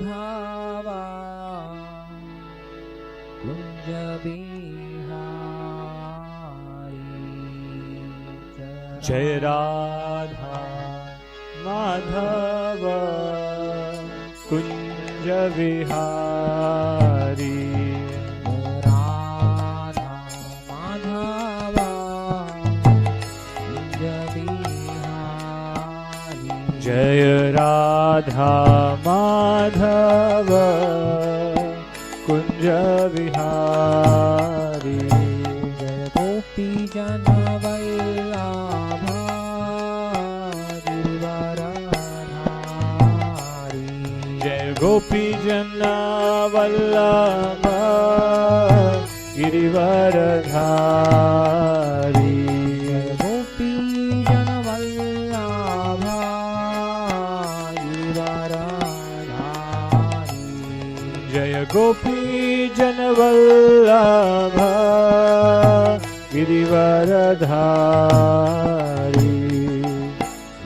माधवा कुंज बिहारी जय राधा माधव कुंज विहारी राधा माधव कुंज बिहारी जय राधा माधव कुंज विहारी जय गोपी जन वल्लभा गिरिवरधारी जय गोपी जन वल्लभ गिरिवरधारी गोपी जन वल्लभा गिरिवरधारी जय गोपी जन वल्लभ गिरिवरधारी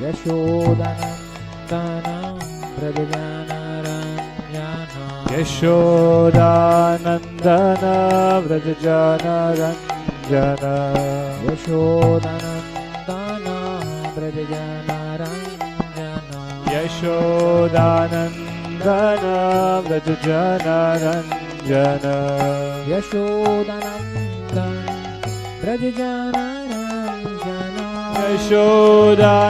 यशोदनन्दनं व्रजजनरञ्जन यशोदानन्दन व्रजजनरञ्जन यशोदनन्दन व्रजजनरञ्जन यशोदानन्दन व्रजजनरञ्जन यशोदनन्दन व्रजजनरञ्जन यशोदानन्दन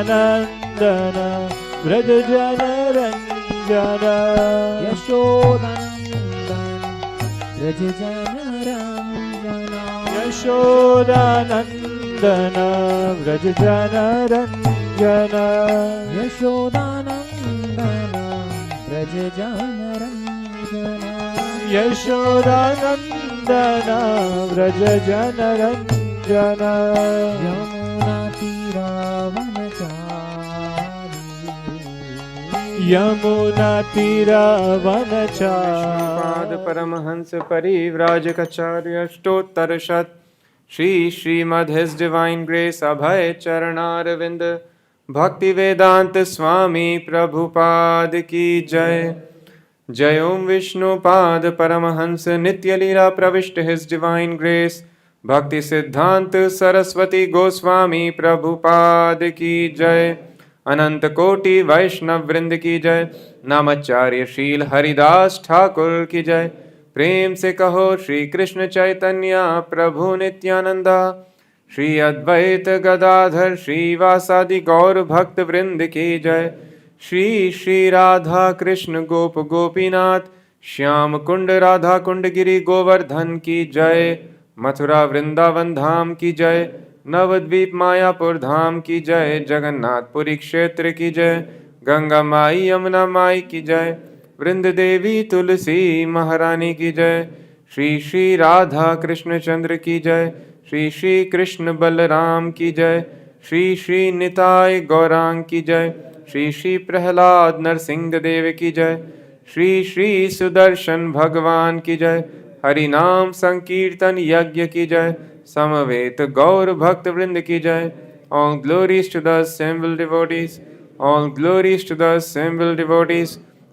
व्रजजनरञ्जन यशोदनन्दन व्रजजनरञ्जन यशोदानन्दन व्रजजनरञ्जन यशोदानन्दन व्रजजनरञ्जन यशोदानन्दन व्रजजनरञ्जन यमुनातीरावनचारी पाद परमहंस परिव्राजकाचार्य अष्टोत्तरशत Shri Srimad his divine grace Abhay Charanaravinda Bhaktivedanta स्वामी प्रभुपाद की जय। जय ओम विष्णुपाद परमहंस नित्य लीला प्रविष्ट हिज डिवाइन ग्रेस भक्ति सिद्धांत सरस्वती गोस्वामी प्रभुपाद की जय। अनंत कोटि वैष्णव वृंद की जय। नामाचार्य शील हरिदास ठाकुर की जय। प्रेम से कहो श्री कृष्ण चैतन्य प्रभु नित्यानंदा श्री अद्वैत गदाधर श्रीवासादि गौर भक्त वृंद की जय। श्री श्री राधा कृष्ण गोप गोपीनाथ श्याम कुंड राधा कुंड गिरी गोवर्धन की जय। मथुरा वृंदावन धाम की जय। नवद्वीप मायापुर धाम की जय। जगन्नाथपुरी क्षेत्र की जय। गंगा माई यमुना माई की जय। वृंद देवी तुलसी महारानी की जय। श्री श्री राधा कृष्ण चंद्र की जय। श्री श्री कृष्ण बलराम की जय। श्री श्री निताय गौरांग की जय। श्री श्री प्रहलाद नरसिंह देव की जय। श्री श्री सुदर्शन भगवान की जय। हरि नाम संकीर्तन यज्ञ की जय। समवेत गौर भक्त वृंद की जय। All glories to the assembled devotees. All glories to the assembled devotees.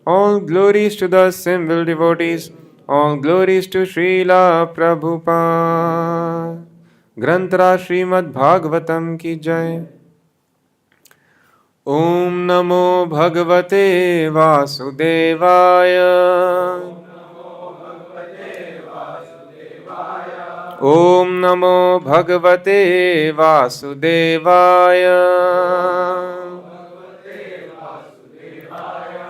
All glories to the assembled devotees. All glories to Srila Prabhupada. ग्रंथराज Śrīmad-Bhāgavatam की जय। ओम नमो भगवते वासुदेवाय। ओम नमो भगवते वासुदेवाय।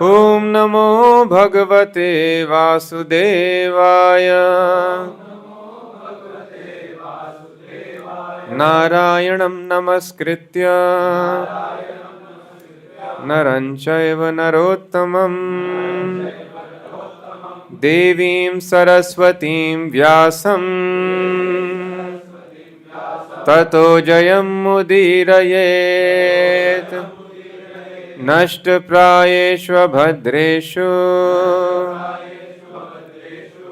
ओम नमो भगवते वासुदेवाय। नारायणं नमस्कृत्य नरं चैव नरोत्तमं देवीं सरस्वतीं व्यासं ततो जयमुदीरयेत्। नष्टप्रायेष्वभद्रेषु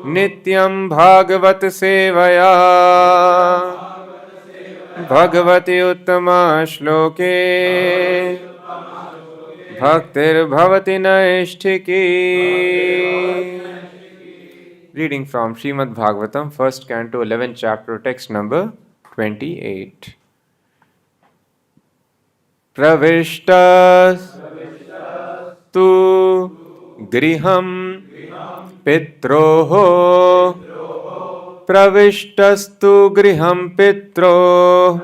नित्यं भागवत सेवया भगवति उत्तमा श्लोके Bhaktir-bhavati naishtiki. Reading from Śrīmad-Bhāgavatam, first canto, 11th chapter, text number 28. Pravishtas tu griham pitroho. Pravishtastu griham pitro.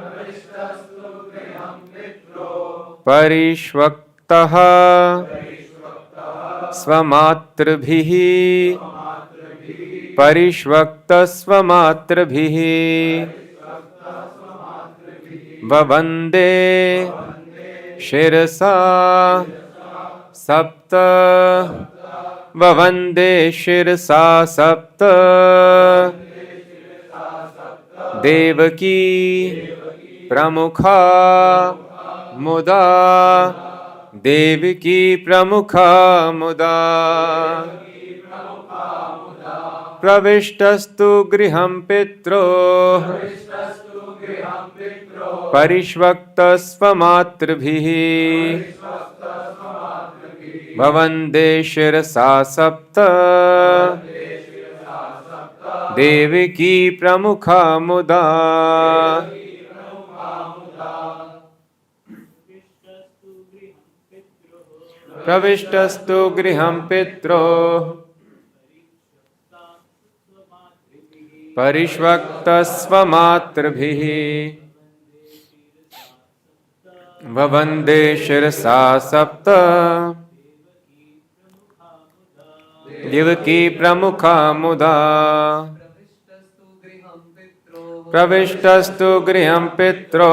Parishvaktaha svamatrabhihi. Parishvaktasvamatrabhihi. Vavande Shirasa Sapta. Vavande Shirasa Sapta. Devaki Pramukha Muda. Devaki Pramukha Muda. Pravishtastu griham pitro. Parishvaktasvamatrabhihi. Bhavande Shirasa Sapta. Devaki Pramukha Muda. Pravishtastu griham pitro. Parishvaktasvamatrabhihi. Vavande Shirasa Sapta. Devaki Pramukha Muda. Pravishtastu griham pitro.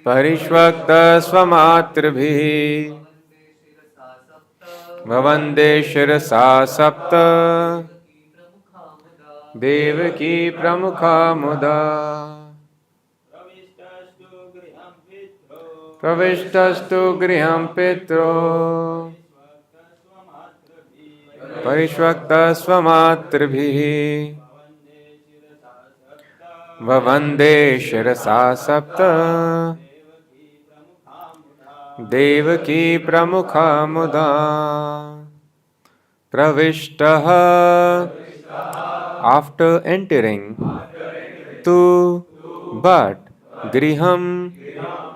Parishvaktasvamatrabhihi. Vavande Shirasa Sapta. Devaki Pramukha Muda. Pravishtastu griham pitro. Parishvaktasvamatrabhihi. Vavande Shirasa Sapta. Devaki Pramukha Muda. Pravishtaha. After entering. Tu. But. Griham.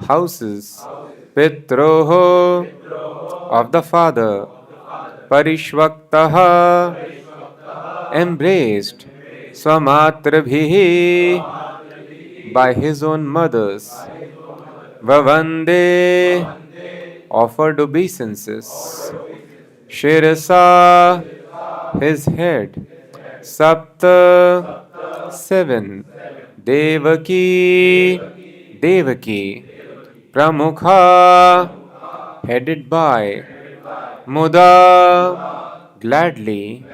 Houses. Pitroho. Of the father. Parishvaktaha. Embraced. Swamatrabhihi. By his own mothers. Vavande. Offered obeisances. Shirasa. His head. Sapta. 7. Devaki. Devaki. Pramukha. Headed by. Muda. Gladly.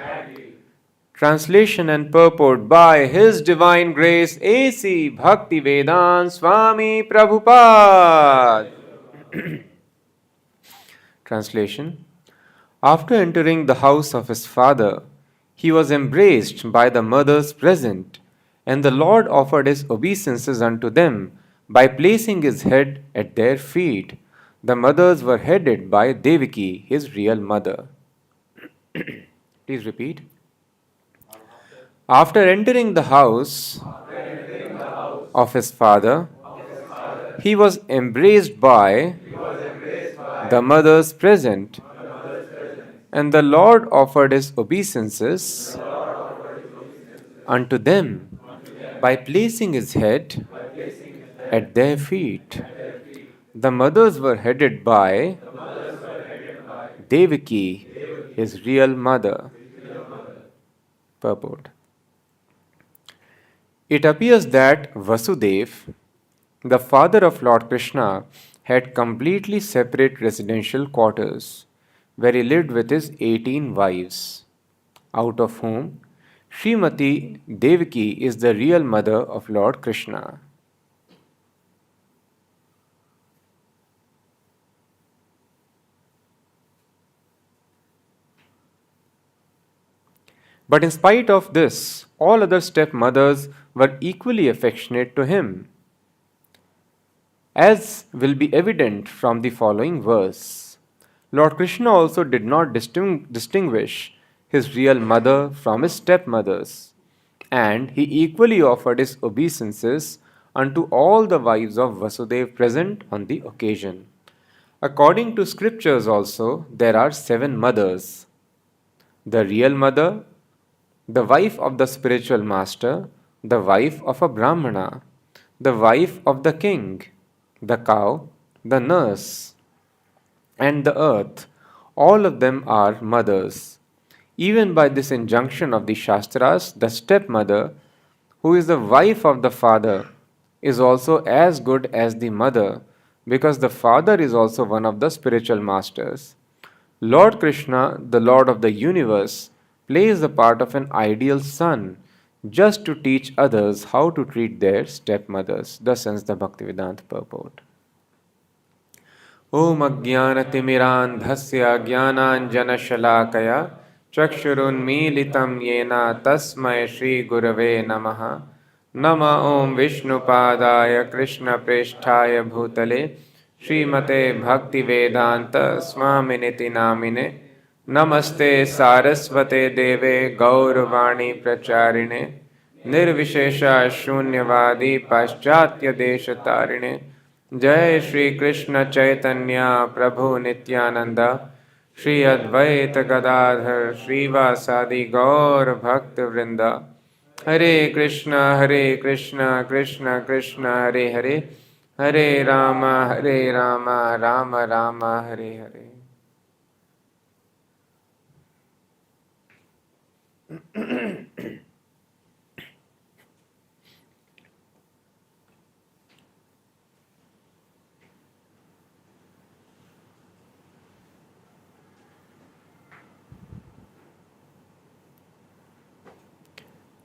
Translation and purport by His Divine Grace A.C. Bhaktivedanta Swami Prabhupada. Translation. After entering the house of his father, he was embraced by the mothers present, and the Lord offered his obeisances unto them by placing his head at their feet. The mothers were headed by Devaki, his real mother. Please repeat. After entering the house of his father, he was embraced by the mothers present, and the Lord offered his obeisances unto them by placing his head at their feet. The mothers were headed by Devaki, his real mother. Purport. It appears that Vasudev, the father of Lord Krishna, had completely separate residential quarters, where he lived with his 18 wives, out of whom Srimati Devaki is the real mother of Lord Krishna. But in spite of this, all other stepmothers were equally affectionate to him. as will be evident from the following verse. Lord Krishna also did not distinguish his real mother from his stepmothers, and he equally offered his obeisances unto all the wives of Vasudeva present on the occasion. According to scriptures also, there are 7 mothers: the real mother, the wife of the spiritual master, the wife of a Brahmana, the wife of the king, the cow, the nurse, and the earth. All of them are mothers. Even by this injunction of the Shastras, the stepmother, who is the wife of the father, is also as good as the mother, because the father is also one of the spiritual masters. Lord Krishna, the Lord of the universe, plays the part of an ideal son just to teach others how to treat their stepmothers. Thus ends the Bhaktivedanta purport. Om Ajnanatimirandhasya Jnananjanashalakaya Chakshurunmilitam Yena Tasmai Shri Gurave Namaha Nama Om Vishnupadaya Krishna Presthaya Bhutale Srimate Bhaktivedanta Swaminiti Namine Namaste Sarasvate Deve Gaurvani Pracharine Nirvishesha Shunyavadi Paschatya Deshatarine Jai Shri Krishna Chaitanya Prabhu Nityananda Shri Advaita Gadadhar Srivasadi Gaur Bhakta Vrinda Hare Krishna Krishna Krishna Hare Hare Hare Rama Rama Rama Hare Hare.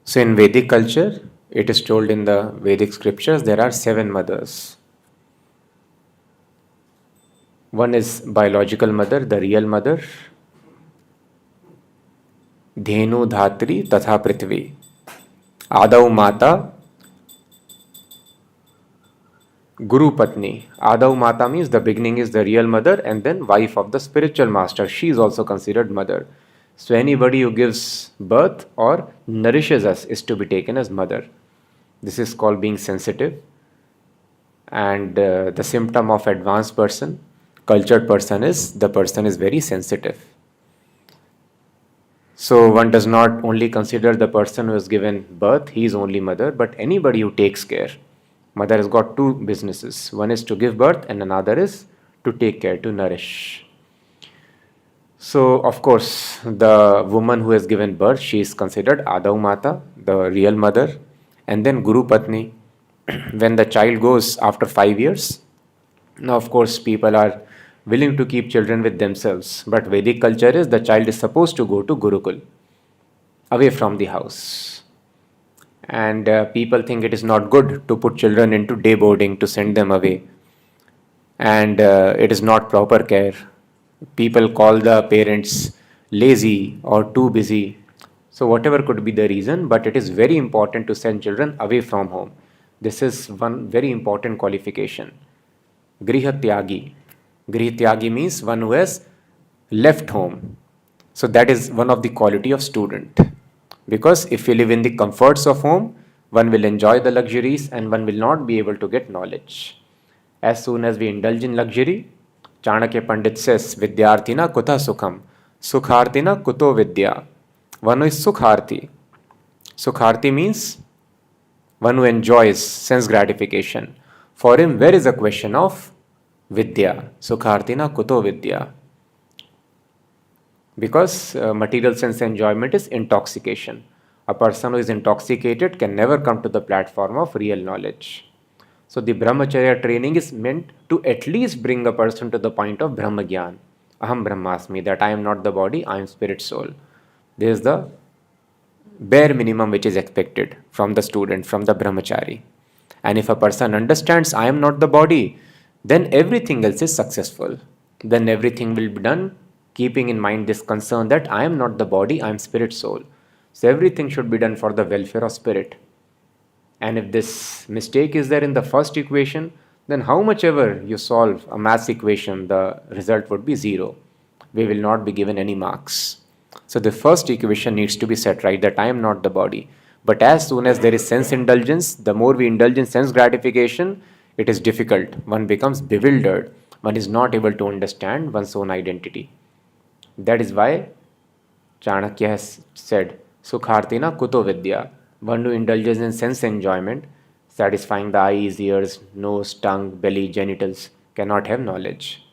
So in Vedic culture, it is told in the Vedic scriptures there are 7 mothers. One is biological mother, the real mother, Dhenu Dhatri Tatha Prithvi. Adav Mata, Guru Patni. Adav Mata means the beginning is the real mother and then wife of the spiritual master. She is also considered mother. So anybody who gives birth or nourishes us is to be taken as mother. This is called being sensitive. And the symptom of advanced person, cultured person, is the person is very sensitive. So one does not only consider the person who has given birth, he is only mother, but anybody who takes care. Mother has got 2 businesses. One is to give birth and another is to take care, to nourish. So, of course, the woman who has given birth, she is considered Adav Mata, the real mother, and then Guru Patni. When the child goes after 5 years, now of course people are willing to keep children with themselves, but Vedic culture is the child is supposed to go to Gurukul, away from the house. And people think it is not good to put children into day boarding, to send them away. And it is not proper care. People call the parents lazy or too busy. So whatever could be the reason, but it is very important to send children away from home. This is one very important qualification. Griha Tyagi. Griha Tyagi means one who has left home. So that is one of the quality of student. Because if we live in the comforts of home, one will enjoy the luxuries and one will not be able to get knowledge. As soon as we indulge in luxury, Chanakya Pandit says, Vidyarthina Kutha Sukham, Sukhartina Kuto Vidya. One who is Sukharti. Sukharti means one who enjoys sense gratification. For him, where is a question of Vidya? Sukhartina Kuto Vidya. Because material sense enjoyment is intoxication. A person who is intoxicated can never come to the platform of real knowledge. So the Brahmacharya training is meant to at least bring a person to the point of Brahmagyan. Aham Brahmasmi, that I am not the body, I am spirit soul. This is the bare minimum which is expected from the student, from the Brahmachari. And if a person understands I am not the body, then everything else is successful. Then everything will be done keeping in mind this concern that I am not the body, I am spirit soul. So everything should be done for the welfare of spirit. And if this mistake is there in the first equation, then how much ever you solve a maths equation, the result would be 0. We will not be given any marks. So the first equation needs to be set right, that I am not the body. But as soon as there is sense indulgence, the more we indulge in sense gratification, it is difficult. One becomes bewildered. One is not able to understand one's own identity. That is why Chanakya has said, Sukhartina kuto vidya. One who indulges in sense enjoyment, satisfying the eyes, ears, nose, tongue, belly, genitals, cannot have knowledge.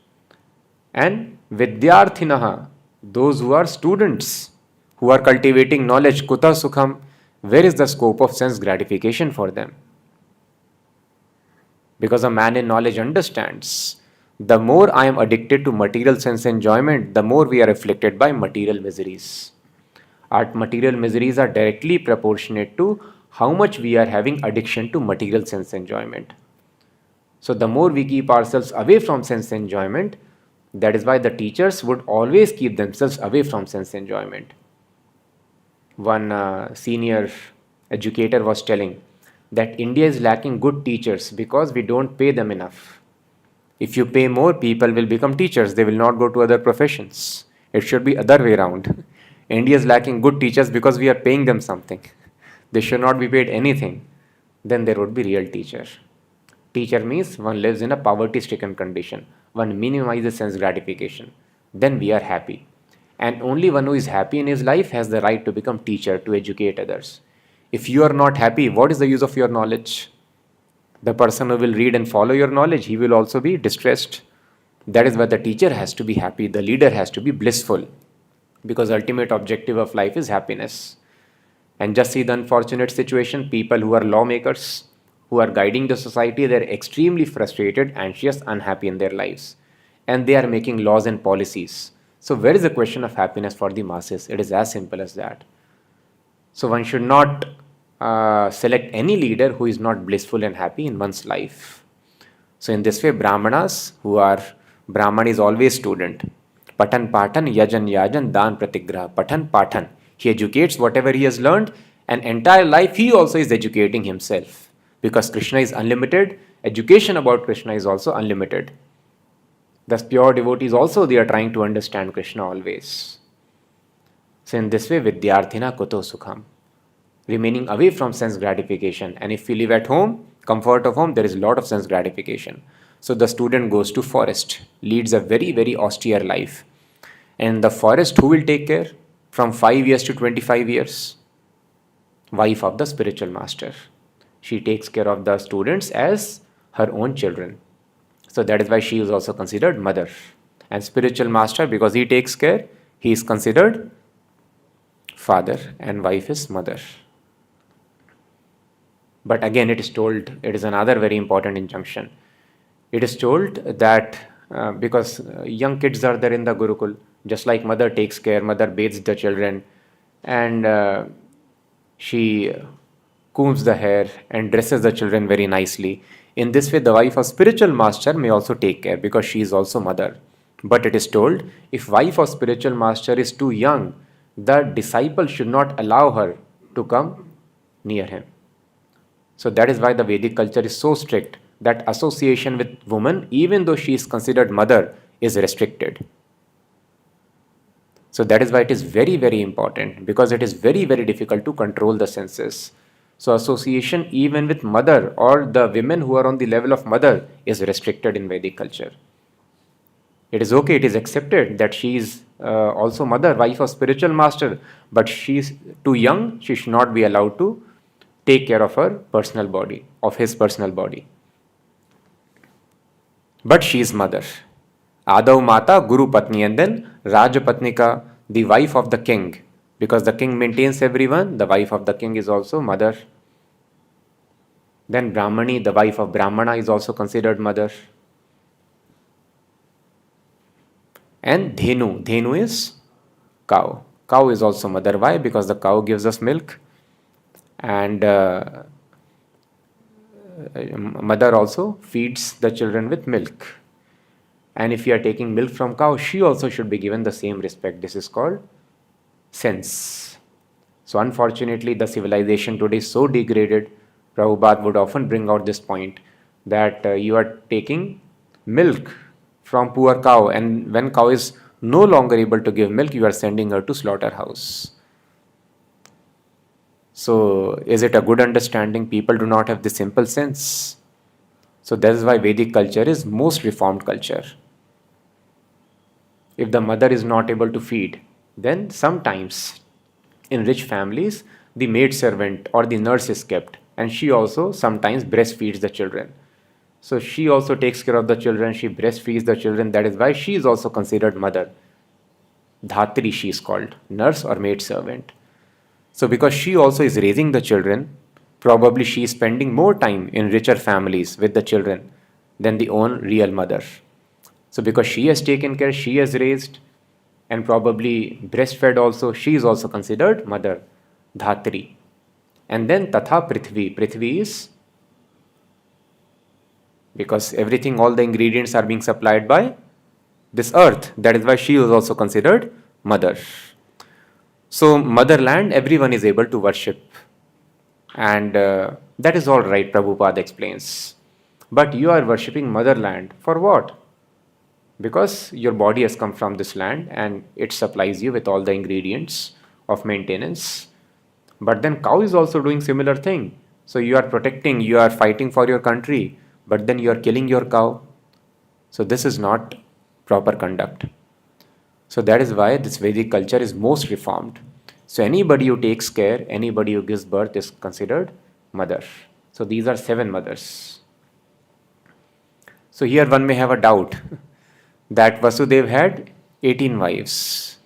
And vidyarthinaha, those who are students, who are cultivating knowledge, kuta sukham, where is the scope of sense gratification for them? Because a man in knowledge understands, the more I am addicted to material sense enjoyment, the more we are afflicted by material miseries. Our material miseries are directly proportionate to how much we are having addiction to material sense enjoyment. So the more we keep ourselves away from sense enjoyment, that is why the teachers would always keep themselves away from sense enjoyment. One senior educator was telling that India is lacking good teachers because we don't pay them enough. If you pay more, people will become teachers. They will not go to other professions. It should be other way around. India is lacking good teachers because we are paying them something. They should not be paid anything. Then there would be real teacher. Teacher means one lives in a poverty-stricken condition. One minimizes sense gratification. Then we are happy. And only one who is happy in his life has the right to become teacher, to educate others. If you are not happy, what is the use of your knowledge? The person who will read and follow your knowledge, he will also be distressed. That is why the teacher has to be happy, the leader has to be blissful, because ultimate objective of life is happiness. And just see the unfortunate situation, people who are lawmakers, who are guiding the society, they are extremely frustrated, anxious, unhappy in their lives. And they are making laws and policies. So where is the question of happiness for the masses? It is as simple as that. So one should not select any leader who is not blissful and happy in one's life. So in this way, Brahmanas, Brahman is always student. Patan Patan, Yajan Yajan, Dan Pratigraha. Patan Patan. He educates whatever he has learned, and entire life he also is educating himself. Because Krishna is unlimited, education about Krishna is also unlimited. Thus pure devotees also, they are trying to understand Krishna always. So in this way, Vidyarthina Kuto Sukham. Remaining away from sense gratification. And if we live at home, comfort of home, there is a lot of sense gratification. So the student goes to forest, leads a very, very austere life. And the forest, who will take care? From 5 years to 25 years? Wife of the spiritual master. She takes care of the students as her own children. So that is why she is also considered mother. And spiritual master, because he takes care, he is considered father, and wife is mother. But again, it is told, it is another very important injunction. It is told that because young kids are there in the Gurukul, just like mother takes care, mother bathes the children, and she combs the hair and dresses the children very nicely. In this way, the wife of spiritual master may also take care, because she is also mother. But it is told, if wife of spiritual master is too young, the disciple should not allow her to come near him. So that is why the Vedic culture is so strict, that association with woman, even though she is considered mother, is restricted. So that is why it is very, very important, because it is very, very difficult to control the senses. So association even with mother or the women who are on the level of mother is restricted in Vedic culture. It is okay, it is accepted that she is also mother, wife of spiritual master, but she is too young, she should not be allowed to take care of her personal body, of his personal body. But she is mother. Adav Mata, Guru Patni, and then Rajapatnika, the wife of the king. Because the king maintains everyone, the wife of the king is also mother. Then Brahmani, the wife of Brahmana, is also considered mother. And Dhenu, Dhenu is cow. Cow is also mother. Why? Because the cow gives us milk. And mother also feeds the children with milk. And if you are taking milk from cow, she also should be given the same respect. This is called sense. So unfortunately, the civilization today is so degraded. Prabhupada would often bring out this point, that you are taking milk from poor cow, and when cow is no longer able to give milk, you are sending her to slaughterhouse. So is it a good understanding? People do not have the simple sense. So that is why Vedic culture is most reformed culture. If the mother is not able to feed, then sometimes in rich families, the maid servant or the nurse is kept, and she also sometimes breastfeeds the children. So she also takes care of the children, she breastfeeds the children. That is why she is also considered mother. Dhatri she is called, nurse or maid servant. So because she also is raising the children, probably she is spending more time in richer families with the children than the own real mother. So because she has taken care, she has raised, and probably breastfed also, she is also considered mother, Dhatri. And then Tatha Prithvi. Prithvi is because everything, all the ingredients are being supplied by this earth. That is why she is also considered mother. So motherland, everyone is able to worship. And that is all right, Prabhupada explains. But you are worshipping motherland for what? Because your body has come from this land and it supplies you with all the ingredients of maintenance. But then cow is also doing similar thing. So you are protecting, you are fighting for your country, but then you are killing your cow. So this is not proper conduct. So that is why this Vedic culture is most reformed. So anybody who takes care, anybody who gives birth is considered mother. So these are 7 mothers. So here one may have a doubt that Vasudev had 18 wives.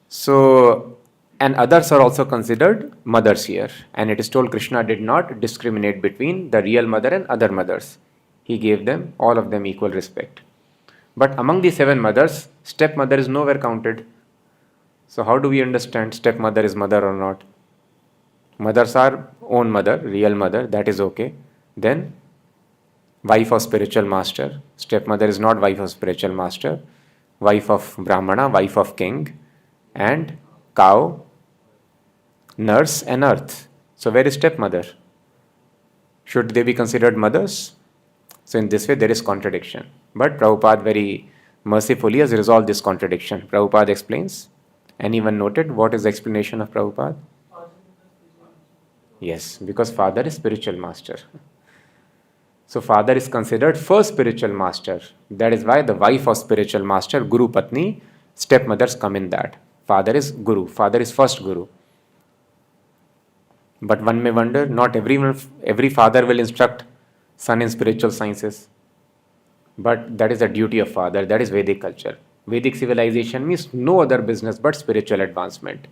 So, and others are also considered mothers here. And it is told Krishna did not discriminate between the real mother and other mothers. He gave them, all of them, equal respect. But among the 7 mothers, stepmother is nowhere counted. So how do we understand stepmother is mother or not? Mothers are own mother, real mother, that is okay. Then wife of spiritual master. Stepmother is not wife of spiritual master. Wife of Brahmana, wife of king, and cow, nurse and earth. So where is stepmother? Should they be considered mothers? So in this way there is contradiction. But Prabhupada very mercifully has resolved this contradiction. Prabhupada explains. Anyone noted what is the explanation of Prabhupada? Yes, because father is spiritual master. So father is considered first spiritual master. That is why the wife of spiritual master, Guru Patni, stepmothers come in that. Father is Guru, father is first Guru. But one may wonder, not every father will instruct son in spiritual sciences. But that is the duty of father, that is Vedic culture. Vedic civilization means no other business but spiritual advancement.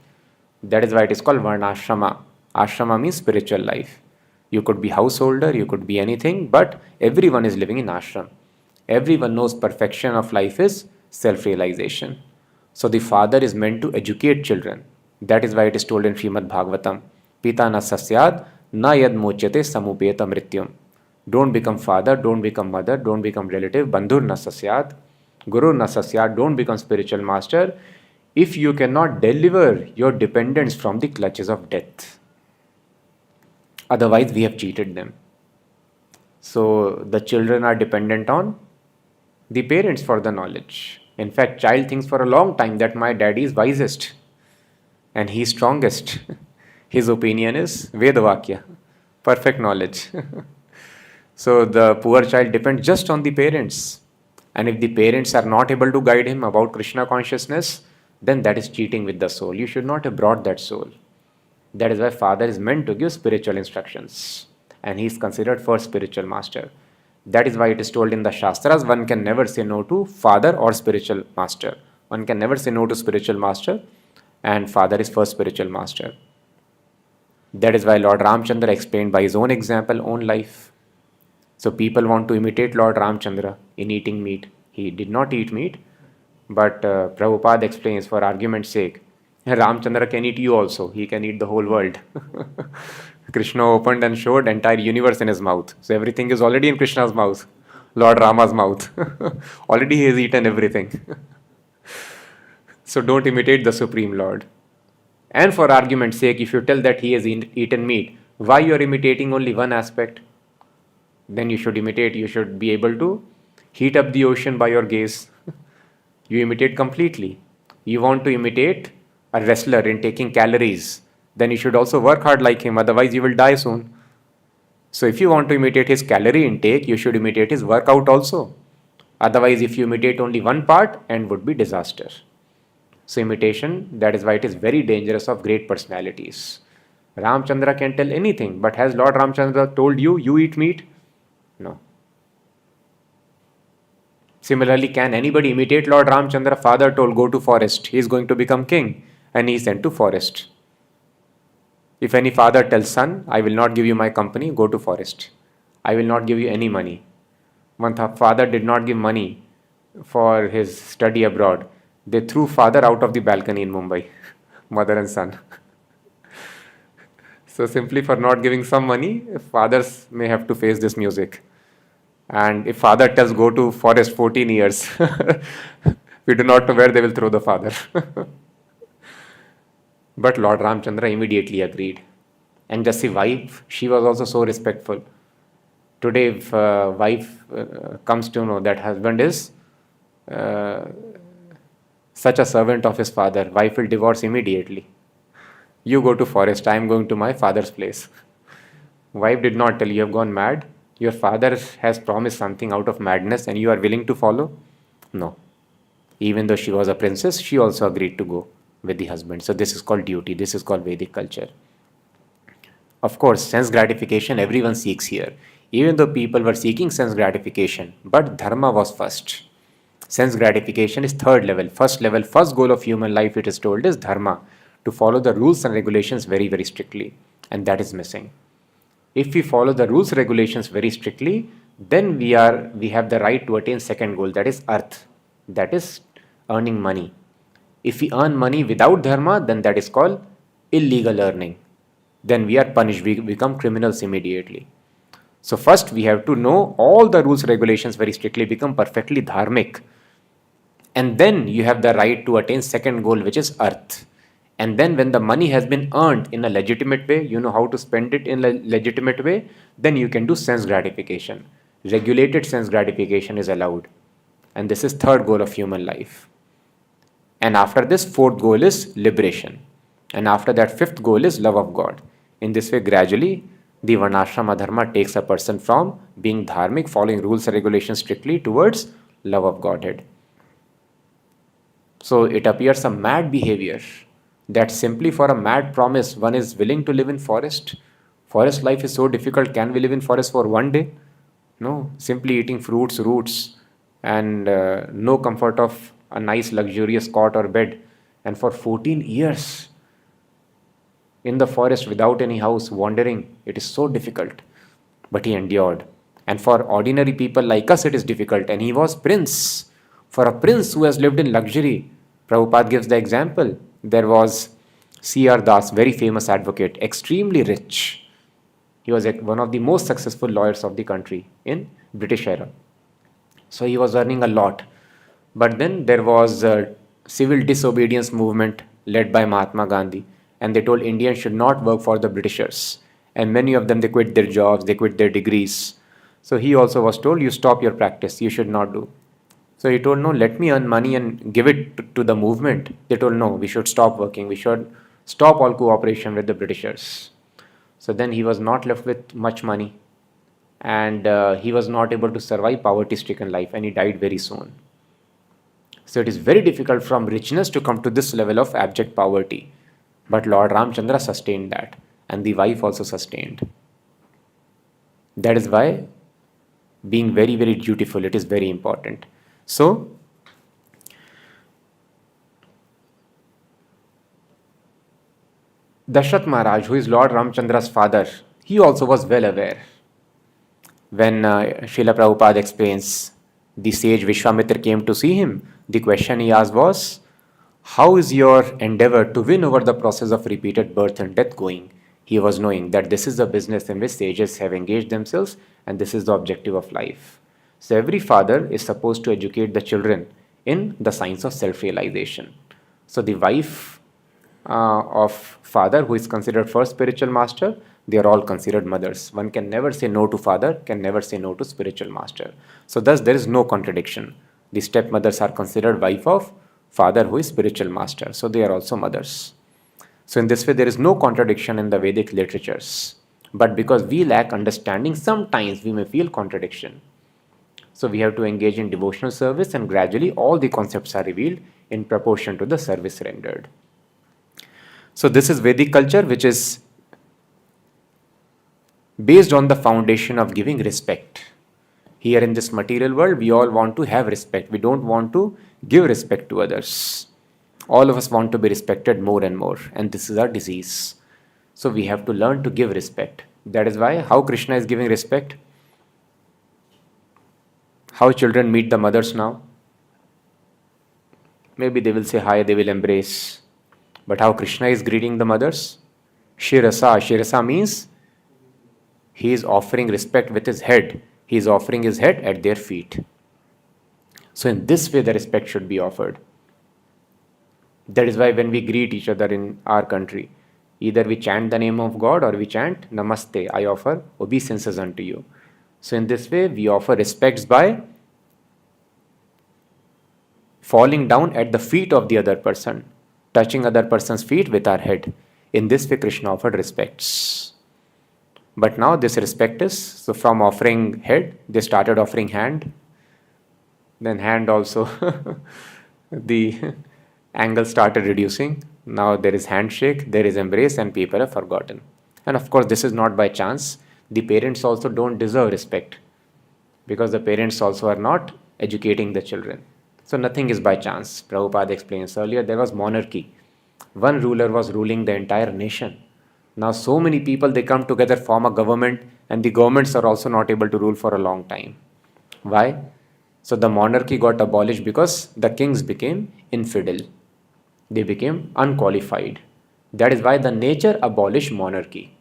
That is why it is called Varnashrama. Ashrama means spiritual life. You could be householder, you could be anything, but everyone is living in ashram. Everyone knows perfection of life is self-realization. So the father is meant to educate children. That is why it is told in Śrīmad-Bhāgavatam, Pita na sasyad na yad mochyate samupeta mrityam. Don't become father, don't become mother, don't become relative. Bandhur na sasyad, Guru na sasyad, don't become spiritual master if you cannot deliver your dependents from the clutches of death. Otherwise, we have cheated them. So the children are dependent on the parents for the knowledge. In fact, child thinks for a long time that my daddy is wisest and he is strongest. His opinion is Vedavakya, perfect knowledge. So the poor child depends just on the parents. And if the parents are not able to guide him about Krishna consciousness, then that is cheating with the soul. You should not have brought that soul. That is why father is meant to give spiritual instructions. And he is considered first spiritual master. That is why it is told in the Shastras, one can never say no to father or spiritual master. One can never say no to spiritual master, and father is first spiritual master. That is why Lord Ramchandra explained by his own example, own life. So people want to imitate Lord Ramchandra in eating meat. He did not eat meat, but Prabhupada explains for argument's sake, Ramchandra can eat you also. He can eat the whole world. Krishna opened and showed entire universe in his mouth. So everything is already in Krishna's mouth, Lord Rama's mouth. Already he has eaten everything. So don't imitate the Supreme Lord. And for argument's sake, if you tell that he has eaten meat, why you are imitating only one aspect? then you should imitate. You should be able to heat up the ocean by your gaze. You imitate completely. You want to imitate a wrestler in taking calories, then you should also work hard like him, otherwise, you will die soon. So, if you want to imitate his calorie intake, you should imitate his workout also. Otherwise, if you imitate only one part, end would be disaster. So, imitation, that is why it is very dangerous of great personalities. Ramchandra can tell anything, but has Lord Ramchandra told you, you eat meat? No. Similarly, can anybody imitate Lord Ramchandra? Father told, go to forest. He is going to become king, and he is sent to forest. If any father tells son, I will not give you my company, go to forest. I will not give you any money. One father did not give money for his study abroad. They threw father out of the balcony in Mumbai, mother and son. So simply for not giving some money, fathers may have to face this music. And if father tells go to forest 14 years, we do not know where they will throw the father. But Lord Ramchandra immediately agreed. And just the wife, she was also so respectful. Today, if wife comes to know that husband is such a servant of his father, wife will divorce immediately. You go to forest, I am going to my father's place. Wife did not tell, you have gone mad. Your father has promised something out of madness and you are willing to follow? No. Even though she was a princess, she also agreed to go with the husband. So this is called duty. This is called Vedic culture. Of course, sense gratification everyone seeks here. Even though people were seeking sense gratification, but dharma was first. Sense gratification is third level. First level, first goal of human life, it is told, is dharma, to follow the rules and regulations very, very strictly. And that is missing. If we follow the rules regulations very strictly, then we have the right to attain second goal, that is arth, that is earning money. If we earn money without dharma, then that is called illegal earning. Then we are punished, we become criminals immediately. So first we have to know all the rules regulations very strictly, become perfectly dharmic. And then you have the right to attain second goal, which is arth. And then when the money has been earned in a legitimate way, you know how to spend it in a legitimate way, then you can do sense gratification. Regulated sense gratification is allowed. And this is third goal of human life. And after this, fourth goal is liberation. And after that, fifth goal is love of God. In this way, gradually, the Varnashrama Dharma takes a person from being dharmic, following rules and regulations strictly, towards love of Godhead. So it appears a mad behavior that simply for a mad promise one is willing to live in forest. Forest life is so difficult. Can we live in forest for one day? No. Simply eating fruits, roots, and no comfort of a nice luxurious cot or bed. And for 14 years in the forest without any house, wandering, it is so difficult. But he endured. And for ordinary people like us, it is difficult. And he was prince. For a prince who has lived in luxury, Prabhupada gives the example. There was C.R. Das, very famous advocate, extremely rich. He was one of the most successful lawyers of the country in British era. So he was earning a lot. But then there was a civil disobedience movement led by Mahatma Gandhi. And they told Indians should not work for the Britishers. And many of them, they quit their jobs, they quit their degrees. So he also was told, you stop your practice, you should not do. So he told, no, let me earn money and give it to the movement. They told, no, we should stop working. We should stop all cooperation with the Britishers. So then he was not left with much money. And he was not able to survive poverty-stricken life. And he died very soon. So it is very difficult from richness to come to this level of abject poverty. But Lord Ramchandra sustained that. And the wife also sustained. That is why being very, very dutiful, it is very important. So, Dashrath Maharaj, who is Lord Ramchandra's father, he also was well aware. When Srila Prabhupada explains, the sage Vishwamitra came to see him, the question he asked was, how is your endeavor to win over the process of repeated birth and death going? He was knowing that this is the business in which sages have engaged themselves and this is the objective of life. So every father is supposed to educate the children in the science of self-realization. So the wife of father, who is considered first spiritual master, They are all considered mothers. One can never say no to father, can never say no to spiritual master. So thus there is no contradiction. The stepmothers are considered wife of father who is spiritual master. So they are also mothers. So in this way there is no contradiction in the Vedic literatures. But because we lack understanding, sometimes we may feel contradiction. So we have to engage in devotional service, and gradually all the concepts are revealed in proportion to the service rendered. So this is Vedic culture, which is based on the foundation of giving respect. Here in this material world, we all want to have respect. We don't want to give respect to others. All of us want to be respected more and more, and this is our disease. So we have to learn to give respect. That is why how Krishna is giving respect. How children meet the mothers now. Maybe they will say hi, they will embrace. But how Krishna is greeting the mothers? Shirasa. Shirasa means he is offering respect with his head. He is offering his head at their feet. So in this way the respect should be offered. That is why when we greet each other in our country, either we chant the name of God or we chant Namaste, I offer obeisances unto you. So in this way we offer respects by falling down at the feet of the other person, touching other person's feet with our head. In this way Krishna offered respects. But now this respect is, so from offering head, they started offering hand. Then hand also, the angle started reducing. Now there is handshake, there is embrace, and people have forgotten. And of course this is not by chance. The parents also don't deserve respect, because the parents also are not educating the children. So nothing is by chance. Prabhupada explains earlier, there was monarchy. One ruler was ruling the entire nation. Now so many people, they come together, form a government, and the governments are also not able to rule for a long time. Why? So the monarchy got abolished because the kings became infidel. They became unqualified. That is why the nature abolished monarchy.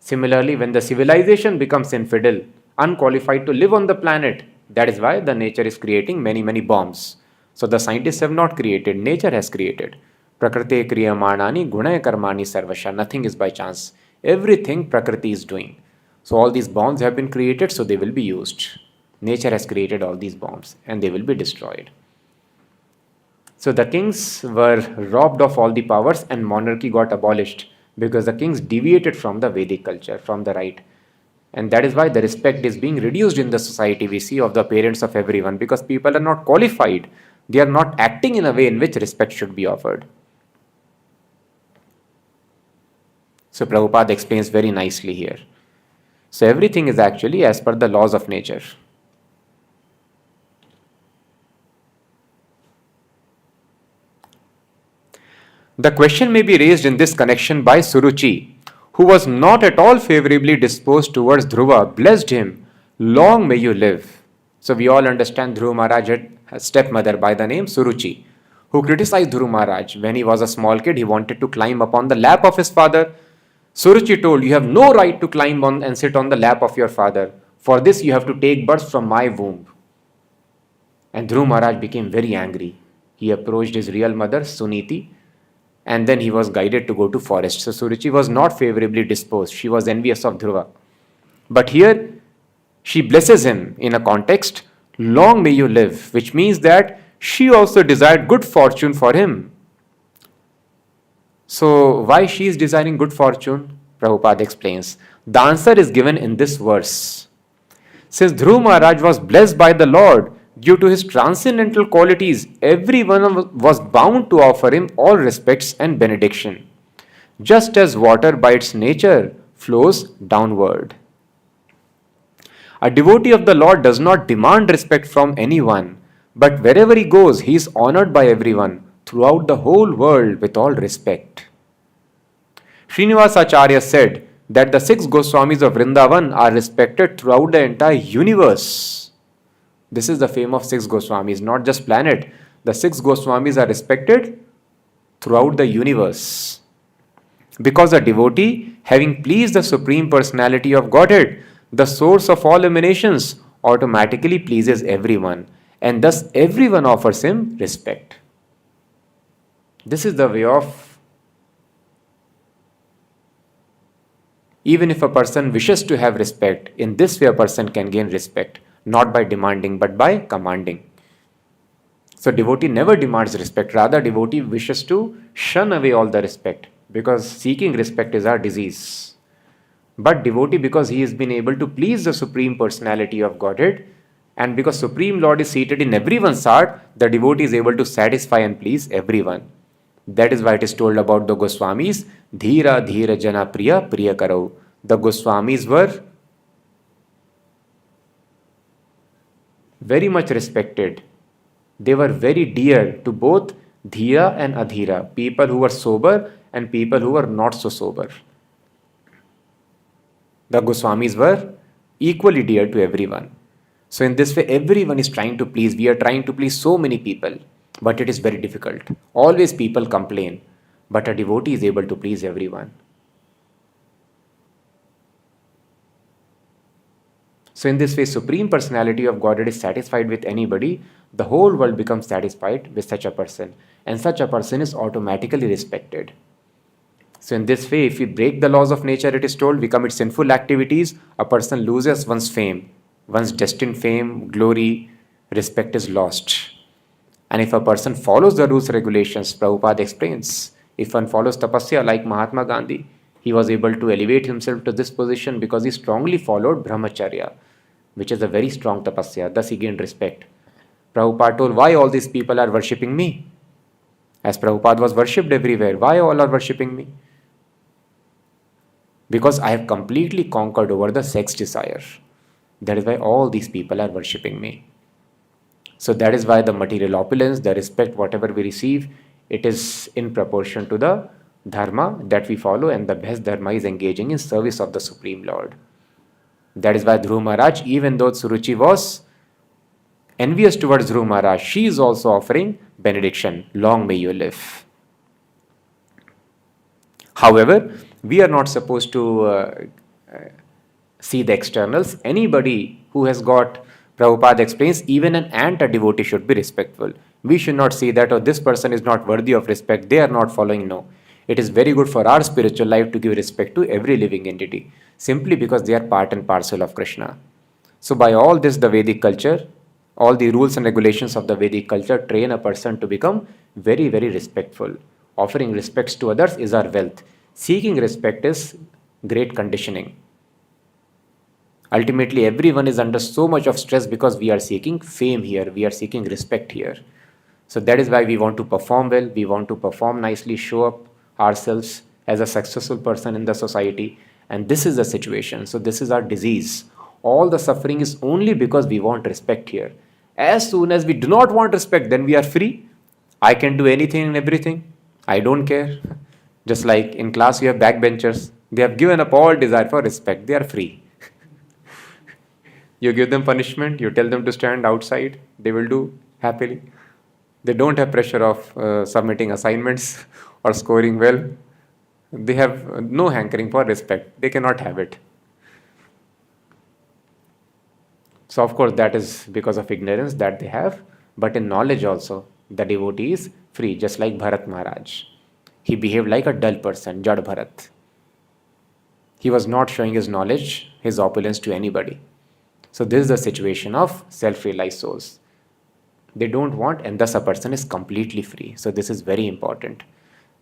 Similarly, when the civilization becomes infidel, unqualified to live on the planet, that is why the nature is creating many, many bombs. So the scientists have not created, nature has created. Prakriti kriyamanani gunaya karmani sarvasha. Nothing is by chance. Everything Prakriti is doing. So all these bombs have been created, so they will be used. Nature has created all these bombs and they will be destroyed. So the kings were robbed of all the powers and monarchy got abolished because the kings deviated from the Vedic culture, from the right. And that is why the respect is being reduced in the society, we see, of the parents of everyone, because people are not qualified. They are not acting in a way in which respect should be offered. So Prabhupada explains very nicely here. So everything is actually as per the laws of nature. The question may be raised in this connection by Suruchi, who was not at all favorably disposed towards Dhruva, blessed him, long may you live. So we all understand Dhruva Maharaj had a stepmother by the name Suruchi, who criticized Dhruva Maharaj. When he was a small kid, he wanted to climb upon the lap of his father. Suruchi told, you have no right to climb on and sit on the lap of your father. For this you have to take birth from my womb. And Dhruva Maharaj became very angry. He approached his real mother, Suniti, and then he was guided to go to forest. So Suruchi was not favorably disposed. She was envious of Dhruva. But here she blesses him in a context, long may you live, which means that she also desired good fortune for him. So why she is desiring good fortune? Prabhupada explains. The answer is given in this verse. Since Dhruva Maharaj was blessed by the Lord, due to his transcendental qualities, everyone was bound to offer him all respects and benediction, just as water by its nature flows downward. A devotee of the Lord does not demand respect from anyone, but wherever he goes, he is honored by everyone throughout the whole world with all respect. Srinivasacharya said that the 6 Goswamis of Vrindavan are respected throughout the entire universe. This is the fame of 6 Goswamis, not just planet. The 6 Goswamis are respected throughout the universe. Because a devotee, having pleased the Supreme Personality of Godhead, the source of all emanations, automatically pleases everyone, and thus everyone offers him respect. This is the way of Even if a person wishes to have respect, in this way a person can gain respect, not by demanding but by commanding. So devotee never demands respect, rather devotee wishes to shun away all the respect, because seeking respect is our disease. But devotee, because he has been able to please the Supreme Personality of Godhead, and because Supreme Lord is seated in everyone's heart, the devotee is able to satisfy and please everyone. That is why it is told about the Goswamis, Dhira Dhira Jana Priya Priya Karau. The Goswamis were very much respected. They were very dear to both Dhira and Adhira, people who were sober and people who were not so sober. The Goswamis were equally dear to everyone. So in this way, everyone is trying to please. We are trying to please so many people, but it is very difficult. Always people complain, but a devotee is able to please everyone. So in this way, Supreme Personality of Godhead is satisfied with anybody. The whole world becomes satisfied with such a person, and such a person is automatically respected. So in this way, if we break the laws of nature, it is told, we commit sinful activities, a person loses one's fame, one's destined fame, glory, respect is lost. And if a person follows the rules, regulations, Prabhupada explains, if one follows tapasya like Mahatma Gandhi, he was able to elevate himself to this position because he strongly followed brahmacharya, which is a very strong tapasya. Thus he gained respect. Prabhupada told, why all these people are worshipping me? As Prabhupada was worshipped everywhere, why all are worshipping me? Because I have completely conquered over the sex desire. That is why all these people are worshipping me. So that is why the material opulence, the respect, whatever we receive, it is in proportion to the dharma that we follow, and the best dharma is engaging in service of the Supreme Lord. That is why Dhruva Maharaj, even though Suruchi was envious towards Dhruva Maharaj, she is also offering benediction, long may you live. However, we are not supposed to see the externals. Anybody who has got, Prabhupada explains, even an ant, a devotee should be respectful. We should not see that, oh, this person is not worthy of respect, they are not following. No. It is very good for our spiritual life to give respect to every living entity, simply because they are part and parcel of Krishna. So by all this, the Vedic culture, all the rules and regulations of the Vedic culture train a person to become very, very respectful. Offering respects to others is our wealth. Seeking respect is great conditioning. Ultimately, everyone is under so much of stress because we are seeking fame here, we are seeking respect here. So that is why we want to perform well, we want to perform nicely, show up ourselves as a successful person in the society. And this is the situation. So this is our disease. All the suffering is only because we want respect here. As soon as we do not want respect, then we are free. I can do anything and everything. I don't care. Just like in class, you have backbenchers. They have given up all desire for respect. They are free. You give them punishment, you tell them to stand outside, they will do happily. They don't have pressure of submitting assignments or scoring well. They have no hankering for respect. They cannot have it. So of course that is because of ignorance that they have. But in knowledge also, the devotee is free, just like Bharat Maharaj. He behaved like a dull person, Jad Bharat. He was not showing his knowledge, his opulence to anybody. So this is the situation of self-realized souls. They don't want, and thus a person is completely free. So this is very important.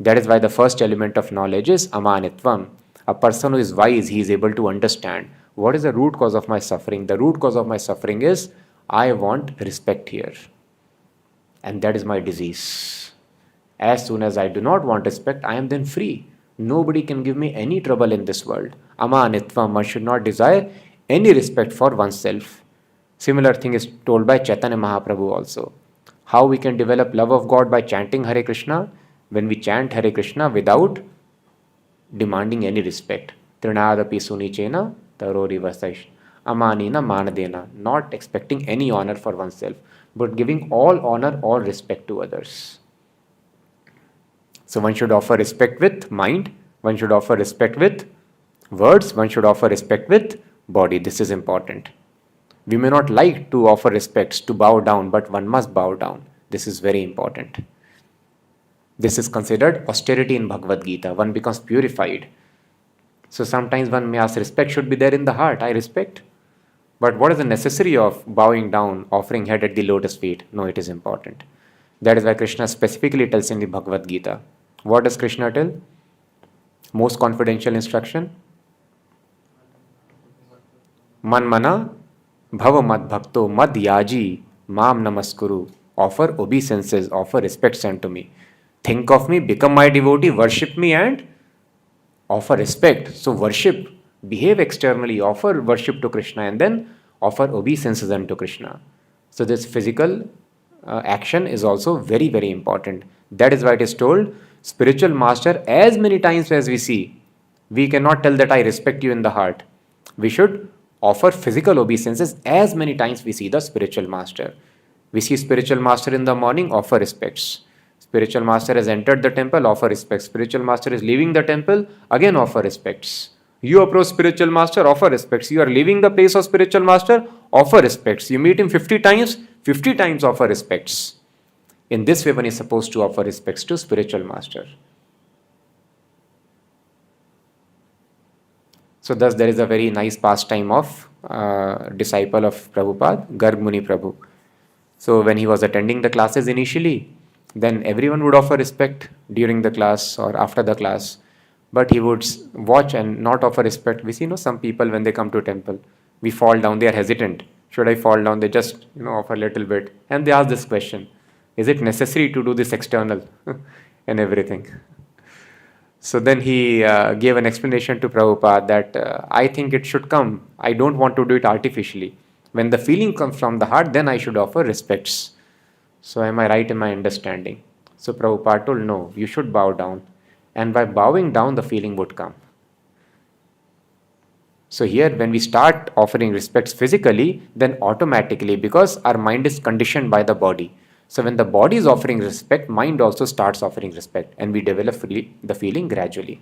That is why the first element of knowledge is amanitvam. A person who is wise, he is able to understand what is the root cause of my suffering. The root cause of my suffering is I want respect here. And that is my disease. As soon as I do not want respect, I am then free. Nobody can give me any trouble in this world. Amanitvam, one should not desire any respect for oneself. Similar thing is told by Chaitanya Mahaprabhu also. How we can develop love of God by chanting Hare Krishna? When we chant Hare Krishna without demanding any respect. Trinadapi sunichena tarori vasaish. Amanina manadena. Not expecting any honor for oneself, but giving all honor, all respect to others. So one should offer respect with mind, one should offer respect with words, one should offer respect with body. This is important. We may not like to offer respects, to bow down, but one must bow down. This is very important. This is considered austerity in Bhagavad Gita. One becomes purified. So sometimes one may ask, respect should be there in the heart. I respect. But what is the necessity of bowing down, offering head at the lotus feet? No, it is important. That is why Krishna specifically tells in the Bhagavad Gita. What does Krishna tell? Most confidential instruction. Manmana bhava mad bhakto mad yaji mam namaskuru. Offer obeisances, offer respects unto me. Think of me, become my devotee, worship me and offer respect. So worship, behave externally, offer worship to Krishna and then offer obeisances unto Krishna. So this physical action is also very, very important. That is why it is told, spiritual master, as many times as we see, we cannot tell that I respect you in the heart. We should offer physical obeisances as many times we see the spiritual master. We see spiritual master in the morning, offer respects. Spiritual master has entered the temple, offer respects. Spiritual master is leaving the temple, again offer respects. You approach spiritual master, offer respects. You are leaving the place of spiritual master, offer respects. You meet him 50 times, 50 times offer respects. In this way, one is supposed to offer respects to spiritual master. So thus there is a very nice pastime of disciple of Prabhupada, Garg Muni Prabhu. So when he was attending the classes initially, then everyone would offer respect during the class or after the class. But he would watch and not offer respect. We see, some people when they come to temple, we fall down, they are hesitant. Should I fall down? They just, offer a little bit. And they ask this question, is it necessary to do this external and everything? So then he gave an explanation to Prabhupada that I think it should come. I don't want to do it artificially. When the feeling comes from the heart, then I should offer respects. So am I right in my understanding? So Prabhupada told, no, you should bow down. And by bowing down, the feeling would come. So here, when we start offering respects physically, then automatically, because our mind is conditioned by the body. So when the body is offering respect, mind also starts offering respect. And we develop the feeling gradually.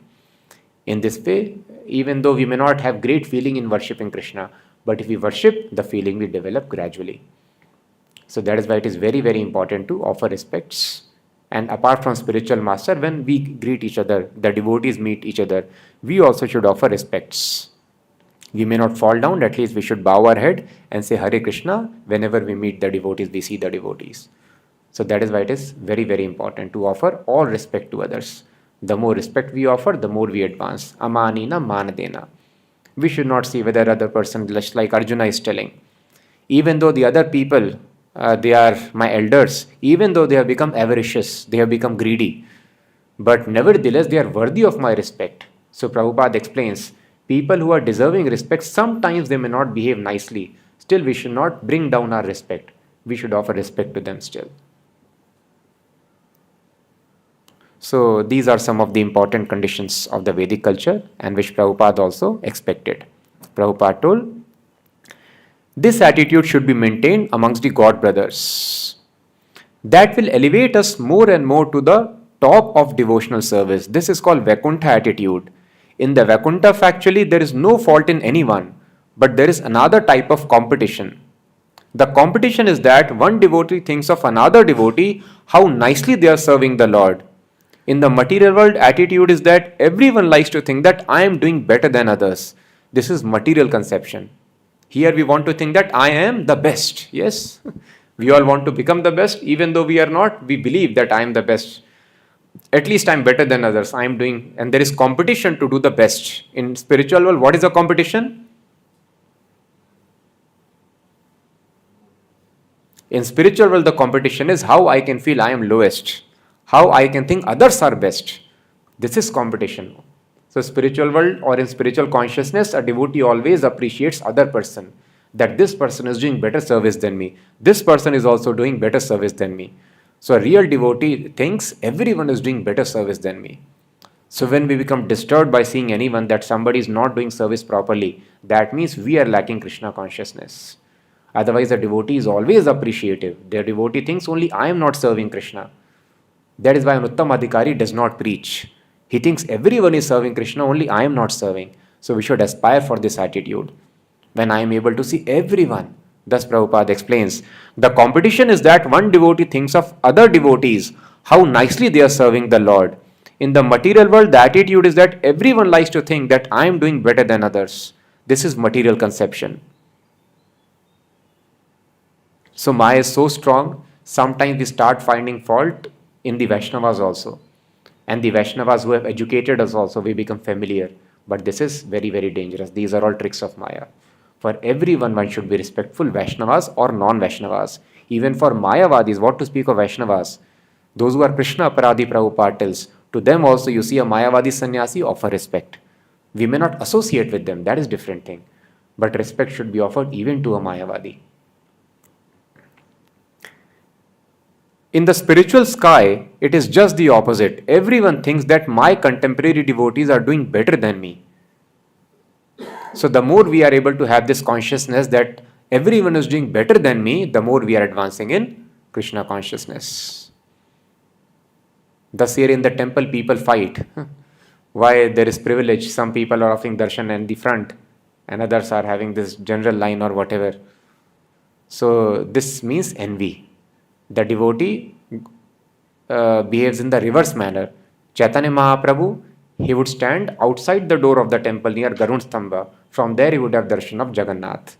In this way, even though we may not have great feeling in worshipping Krishna, but if we worship, the feeling we develop gradually. So that is why it is very, very important to offer respects. And apart from spiritual master, when we greet each other, the devotees meet each other, we also should offer respects. We may not fall down, at least we should bow our head and say Hare Krishna whenever we meet the devotees, we see the devotees. So that is why it is very, very important to offer all respect to others. The more respect we offer, the more we advance. Amanina manadena. We should not see whether other person, just like Arjuna is telling. Even though the other people, they are my elders, even though they have become avaricious, they have become greedy, but nevertheless they are worthy of my respect. So Prabhupada explains, people who are deserving respect, sometimes they may not behave nicely. Still we should not bring down our respect. We should offer respect to them still. So these are some of the important conditions of the Vedic culture and which Prabhupada also expected. Prabhupada told, this attitude should be maintained amongst the God brothers. That will elevate us more and more to the top of devotional service. This is called Vaikuntha attitude. In the Vaikuntha, factually, there is no fault in anyone, but there is another type of competition. The competition is that one devotee thinks of another devotee, how nicely they are serving the Lord. In the material world, attitude is that everyone likes to think that I am doing better than others. This is material conception. Here we want to think that I am the best. Yes, we all want to become the best. Even though we are not, we believe that I am the best. At least I am better than others. I am doing, and there is competition to do the best. In spiritual world, what is a competition? In spiritual world, the competition is how I can feel I am lowest. How I can think others are best. This is competition. So spiritual world or in spiritual consciousness, a devotee always appreciates other person. That this person is doing better service than me. This person is also doing better service than me. So a real devotee thinks everyone is doing better service than me. So when we become disturbed by seeing anyone that somebody is not doing service properly, that means we are lacking Krishna consciousness. Otherwise a devotee is always appreciative. The devotee thinks only I am not serving Krishna. That is why an Uttam Adhikari does not preach. He thinks everyone is serving Krishna, only I am not serving. So we should aspire for this attitude. When I am able to see everyone, thus Prabhupada explains, the competition is that one devotee thinks of other devotees, how nicely they are serving the Lord. In the material world, the attitude is that everyone likes to think that I am doing better than others. This is material conception. So Maya is so strong, sometimes we start finding fault in the Vaishnavas also. And the Vaishnavas who have educated us also, we become familiar. But this is very, very dangerous. These are all tricks of Maya. For everyone, one should be respectful, Vaishnavas or non-Vaishnavas. Even for Mayavadis, what to speak of Vaishnavas? Those who are Krishna Aparadhi, Prabhupada tells, to them also you see a Mayavadi sannyasi, offer respect. We may not associate with them, that is different thing. But respect should be offered even to a Mayavadi. In the spiritual sky, it is just the opposite. Everyone thinks that my contemporary devotees are doing better than me. So the more we are able to have this consciousness that everyone is doing better than me, the more we are advancing in Krishna consciousness. Thus here in the temple people fight. Why there is privilege? Some people are offering darshan in the front and others are having this general line or whatever. So this means envy. The devotee behaves in the reverse manner. Chaitanya Mahaprabhu, he would stand outside the door of the temple near Garud Stambha. From there he would have darshan of Jagannath.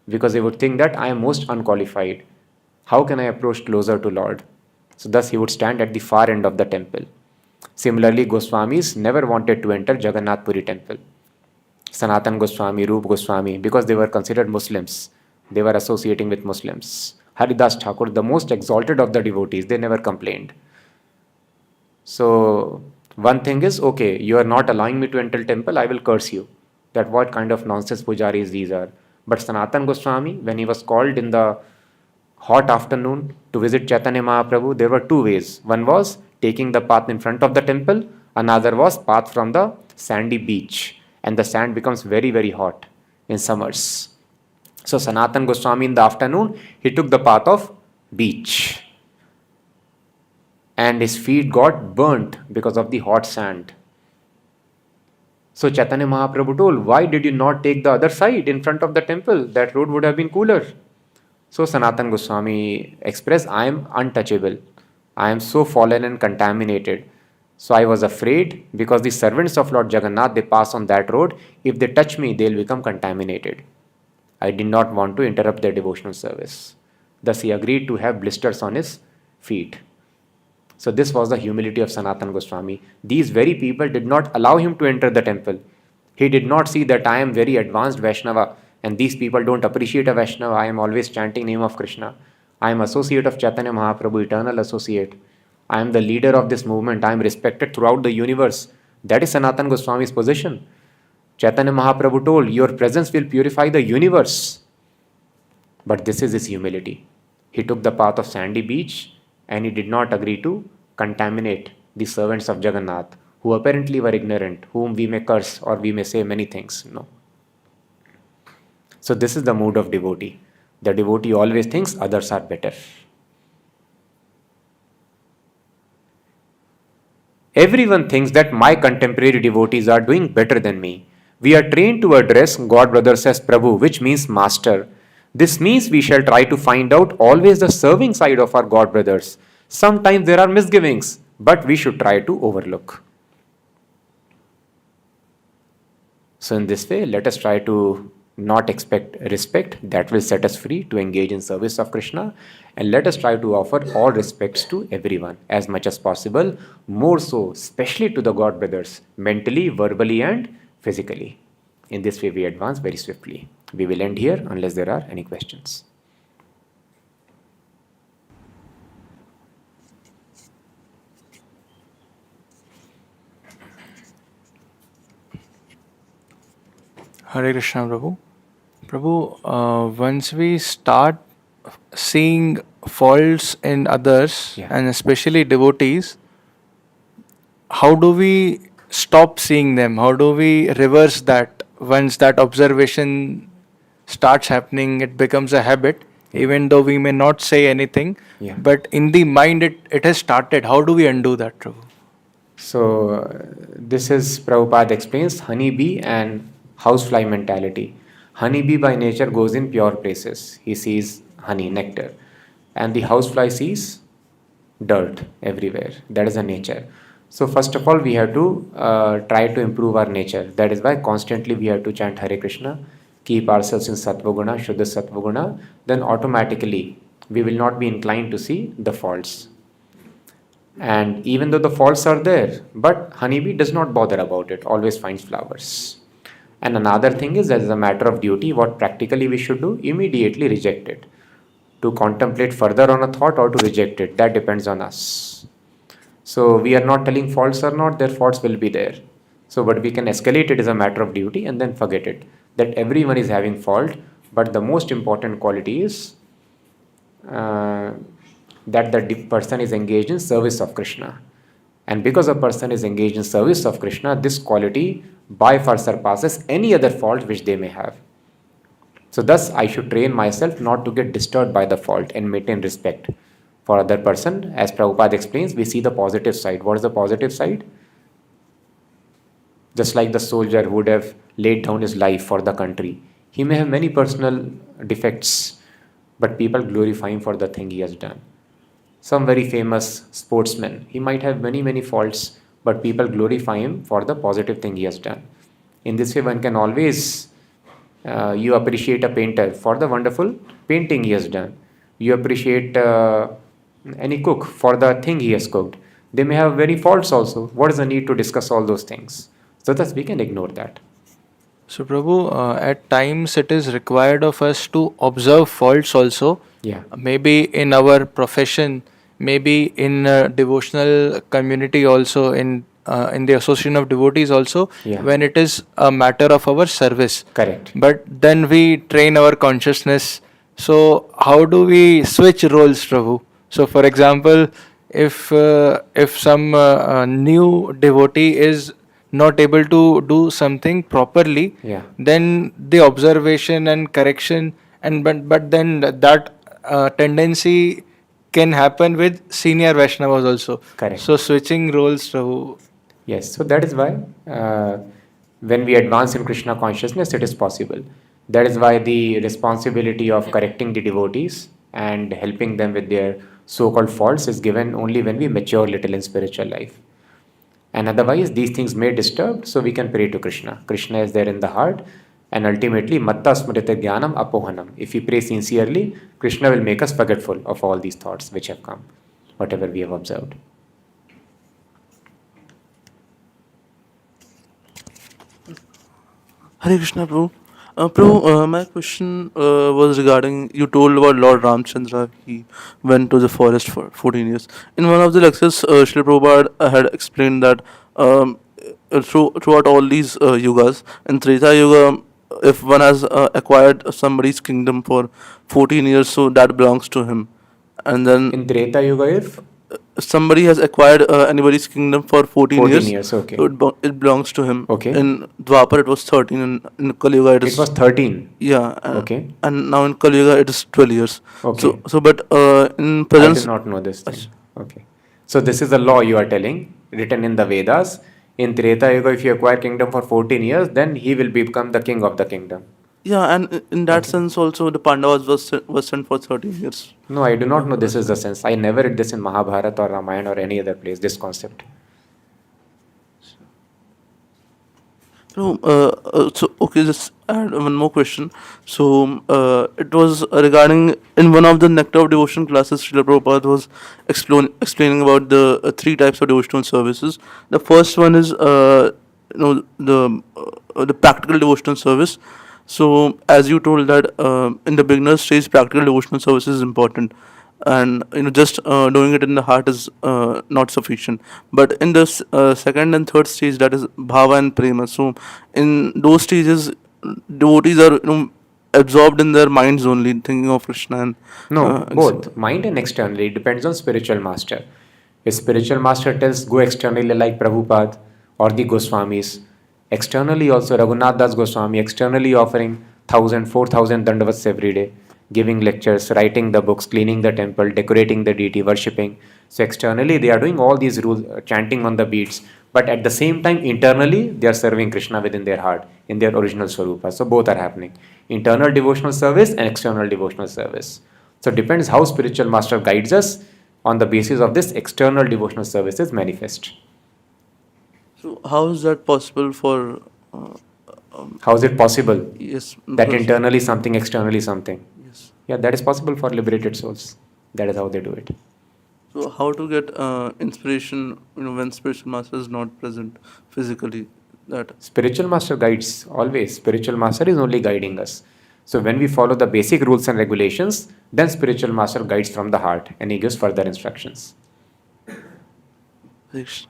Because he would think that I am most unqualified. How can I approach closer to Lord? So thus he would stand at the far end of the temple. Similarly, Goswamis never wanted to enter Jagannath Puri temple. Sanatan Goswami, Rup Goswami, because they were considered Muslims. They were associating with Muslims. Haridas Thakur, the most exalted of the devotees, they never complained. So one thing is, okay, you are not allowing me to enter temple, I will curse you. That what kind of nonsense pujaris these are. But Sanatan Goswami, when he was called in the hot afternoon to visit Chaitanya Mahaprabhu, there were two ways. One was taking the path in front of the temple, another was path from the sandy beach. And the sand becomes very, very hot in summers. So Sanatan Goswami in the afternoon, he took the path of beach. And his feet got burnt because of the hot sand. So Chaitanya Mahaprabhu told, why did you not take the other side in front of the temple? That road would have been cooler. So Sanatan Goswami expressed, I am untouchable. I am so fallen and contaminated. So I was afraid because the servants of Lord Jagannath, they pass on that road. If they touch me, they will become contaminated. I did not want to interrupt their devotional service. Thus he agreed to have blisters on his feet. So this was the humility of Sanatan Goswami. These very people did not allow him to enter the temple. He did not see that I am very advanced Vaishnava and these people don't appreciate a Vaishnava. I am always chanting name of Krishna. I am associate of Chaitanya Mahaprabhu, eternal associate. I am the leader of this movement. I am respected throughout the universe. That is Sanatan Goswami's position. Chaitanya Mahaprabhu told, your presence will purify the universe. But this is his humility. He took the path of sandy beach and he did not agree to contaminate the servants of Jagannath, who apparently were ignorant, whom we may curse or we may say many things. No. So this is the mood of devotee. The devotee always thinks others are better. Everyone thinks that my contemporary devotees are doing better than me. We are trained to address God brothers as Prabhu, which means master. This means we shall try to find out always the serving side of our God brothers. Sometimes there are misgivings, but we should try to overlook. So in this way, let us try to not expect respect. That will set us free to engage in service of Krishna. And let us try to offer all respects to everyone as much as possible. More so, especially to the God brothers, mentally, verbally and physically. In this way, we advance very swiftly. We will end here unless there are any questions. Hare Krishna, Prabhu. Prabhu, once we start seeing faults in others, and especially devotees, how do we stop seeing them? How do we reverse that? Once that observation starts happening, it becomes a habit, even though we may not say anything, but in the mind it has started. How do we undo that, Prabhu? So this is, Prabhupada explains, honeybee and housefly mentality. Honeybee by nature goes in pure places. He sees honey, nectar. And the housefly sees dirt everywhere. That is a nature. So first of all, we have to try to improve our nature. That is why constantly we have to chant Hare Krishna, keep ourselves in Sattvaguna, Shuddha Sattvaguna, then automatically we will not be inclined to see the faults. And even though the faults are there, but honeybee does not bother about it, always finds flowers. And another thing is, as a matter of duty, what practically we should do, immediately reject it. To contemplate further on a thought or to reject it, that depends on us. So we are not telling faults or not, their faults will be there. So but we can escalate it as a matter of duty and then forget it. That everyone is having fault, but the most important quality is that the person is engaged in service of Krishna. And because a person is engaged in service of Krishna, this quality by far surpasses any other fault which they may have. So thus I should train myself not to get disturbed by the fault and maintain respect for other person. As Prabhupada explains, we see the positive side. What is the positive side? Just like the soldier who would have laid down his life for the country. He may have many personal defects, but people glorify him for the thing he has done. Some very famous sportsman, he might have many faults, but people glorify him for the positive thing he has done. In this way, one can always, you appreciate a painter for the wonderful painting he has done. You appreciate any cook for the thing he has cooked. They may have very faults also. What is the need to discuss all those things? So thus we can ignore that. So, Prabhu, at times it is required of us to observe faults also. Yeah. Maybe in our profession, maybe in devotional community also, in the association of devotees also, Yeah. when it is a matter of our service. Correct. But then we train our consciousness. So, how do we switch roles, Prabhu? So, for example, if some new devotee is not able to do something properly, Yeah. then the observation and correction, and but then that tendency can happen with senior Vaishnavas also. Correct. So switching roles, Prabhu. Yes, so that is why when we advance in Krishna consciousness, it is possible. That is why the responsibility of correcting the devotees and helping them with their so-called faults is given only when we mature little in spiritual life. And otherwise, these things may disturb, so we can pray to Krishna. Krishna is there in the heart, and ultimately, matta smrita jnanam apohanam. If we pray sincerely, Krishna will make us forgetful of all these thoughts which have come, whatever we have observed. Hare Krishna, Prabhu. Prabhu, my question was regarding, you told about Lord Ramchandra, he went to the forest for 14 years. In one of the lectures, Srila Prabhupada had explained that throughout all these yugas, in Treta Yuga, if one has acquired somebody's kingdom for 14 years, so that belongs to him. And then In Treta Yuga, if somebody has acquired anybody's kingdom for 14 years, okay. so it belongs to him. Okay. In Dwapar it was 13, and in Kali Yuga it is... it was 13. Yeah. Okay. And now in Kali Yuga it is 12 years. Okay. So but in I presence... did not know this thing. Okay. So this is the law you are telling, written in the Vedas. In Treta Yuga, if you acquire kingdom for 14 years, then he will become the king of the kingdom. Yeah, and in that sense also the Pandavas was sent for 13 years. No, I do not know this is the sense. I never read this in Mahabharata or Ramayana or any other place, this concept. So okay, just add one more question. So it was regarding, in one of the Nectar of Devotion classes, Srila Prabhupada was explaining about the three types of devotional services. The first one is the practical devotional service. So as you told that in the beginner stage, practical devotional service is important, and just doing it in the heart is not sufficient. But in the second and third stage, that is bhava and prema. So in those stages, devotees are absorbed in their minds only, thinking of Krishna. And No, both mind and externally. It depends on spiritual master. If spiritual master tells go externally like Prabhupada or the Goswamis, externally also Raghunath Das Goswami, externally offering 1,000, 4,000 dandavats every day, giving lectures, writing the books, cleaning the temple, decorating the deity, worshipping. So externally they are doing all these rules, chanting on the beats, but at the same time internally they are serving Krishna within their heart, in their original swarupa. So both are happening. Internal devotional service and external devotional service. So it depends how spiritual master guides us. On the basis of this, external devotional service is manifest. So how is that possible for? How is it possible Yes. that because- internally something, externally something? Yes. Yeah, that is possible for liberated souls. That is how they do it. So how to get inspiration? When spiritual master is not present physically. That. Spiritual master guides always. Spiritual master is only guiding us. So when we follow the basic rules and regulations, then spiritual master guides from the heart and he gives further instructions. Yes.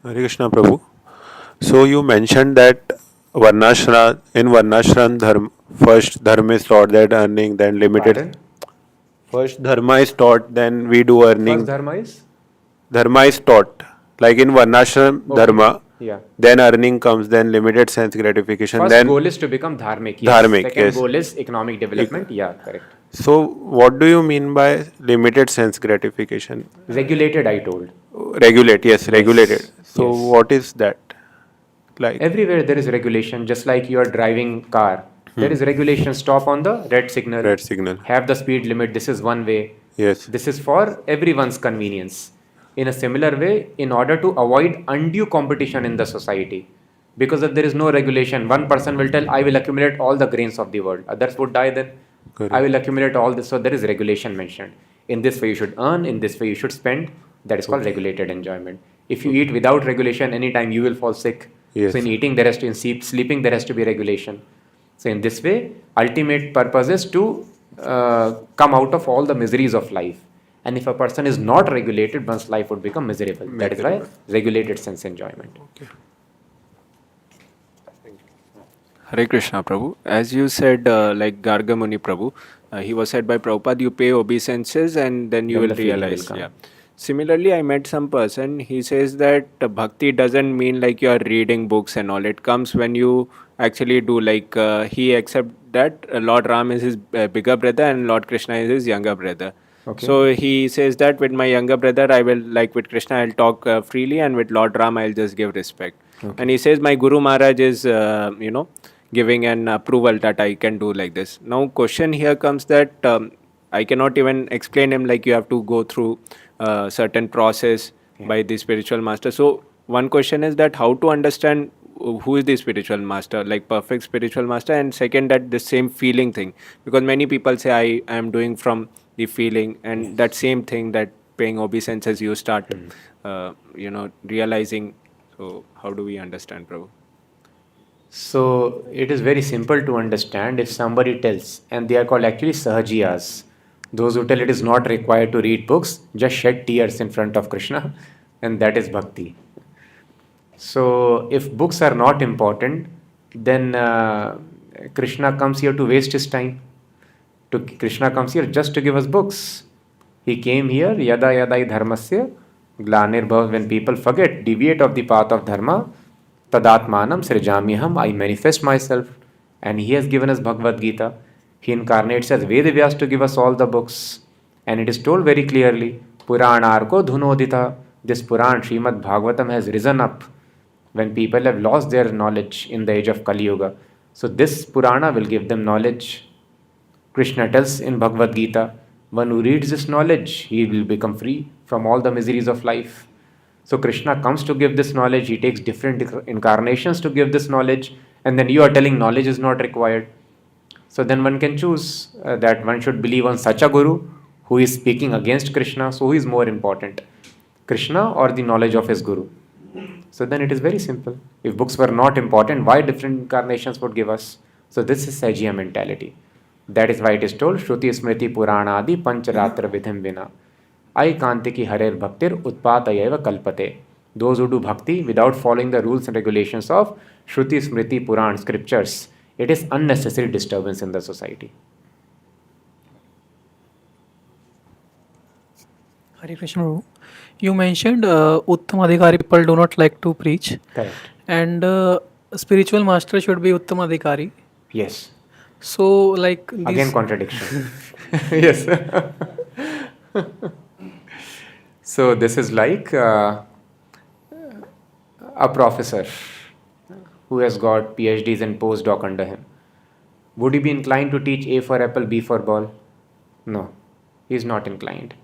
Hare Krishna Prabhu. So you mentioned that in Varnashram dharma, first dharma is taught, that earning, then limited. Pardon? First dharma is taught, then we do earning. First dharma is? Dharma is taught. Like in Varnashram dharma, Yeah. then earning comes, then limited sense gratification. First then goal is to become dharmic. Yes. Dharmic, Second yes. goal is economic development. Yeah, correct. So what do you mean by limited sense gratification? Regulated, I told. Regulate, yes, regulated. So Yes. what is that? Like Everywhere there is regulation, just like you are driving car. There is regulation. Stop on the red signal. red signal. Have the speed limit. This is one way. Yes. This is for everyone's convenience. In a similar way, in order to avoid undue competition in the society, because if there is no regulation, one person will tell, I will accumulate all the grains of the world. Others would die then. Correct. I will accumulate all this. So there is regulation mentioned. In this way you should earn, in this way you should spend. That is called regulated enjoyment. If you eat without regulation, anytime you will fall sick. Yes. So in eating there has to, in sleeping there has to be regulation. So in this way, ultimate purpose is to come out of all the miseries of life. And if a person is not regulated, one's life would become miserable. That is why regulated sense enjoyment. Hare Krishna Prabhu. As you said, like Garga Muni Prabhu, he was said by Prabhupada, you pay obeisances and then you Then will the feeling will realize. come. Yeah. Similarly, I met some person, he says that bhakti doesn't mean like you are reading books and all. It comes when you actually do, like he accept that Lord Ram is his bigger brother and Lord Krishna is his younger brother. Okay. So he says that with my younger brother, I will, like with Krishna, I'll talk freely, and with Lord Ram, I'll just give respect. Okay. And he says my Guru Maharaj is, giving an approval that I can do like this. Now, question here comes that I cannot even explain him like you have to go through certain process by the spiritual master. So one question is that how to understand who is the spiritual master, like perfect spiritual master, and second that the same feeling thing, because many people say I am doing from the feeling, and that same thing, that paying obeisances, you start realizing. So how do we understand, Prabhu? So it is very simple to understand. If somebody tells, and they are called actually sahajiyas, those who tell it is not required to read books, just shed tears in front of Krishna, and that is bhakti. So if books are not important, then Krishna comes here to waste his time. Krishna comes here just to give us books. He came here, yada yadai dharmasya, glanir, when people forget, deviate of the path of dharma, tadatmanam srijamyaham, I manifest myself. And he has given us Bhagavad Gita. He incarnates as Vedavyas to give us all the books. And it is told very clearly, Puranarko dhunodita. This Puran, Śrīmad-Bhāgavatam, has risen up when people have lost their knowledge in the age of Kali Yuga. So this Purana will give them knowledge. Krishna tells in Bhagavad Gita, one who reads this knowledge, he will become free from all the miseries of life. So Krishna comes to give this knowledge, he takes different incarnations to give this knowledge, and then you are telling knowledge is not required. So then one can choose that one should believe on such a guru who is speaking against Krishna. So who is more important, Krishna or the knowledge of his guru? So then it is very simple. If books were not important, why different incarnations would give us? So this is Sajya mentality. That is why it is told, Shruti Smriti Puranadi Pancharatra Vidhim Vina. Ai Kantiki Harer Bhaktir Utpatayeva Kalpate. Those who do bhakti without following the rules and regulations of Shruti Smriti Puran scriptures, it is unnecessary disturbance in the society. Hare Krishna Prabhu. You mentioned Uttam Adhikari people do not like to preach. Correct. And spiritual master should be Uttam Adhikari. Yes. So like this, Again contradiction. Yes. So this is like a professor who has got PhDs and postdoc under him. Would he be inclined to teach A for apple, B for ball? No, he is not inclined.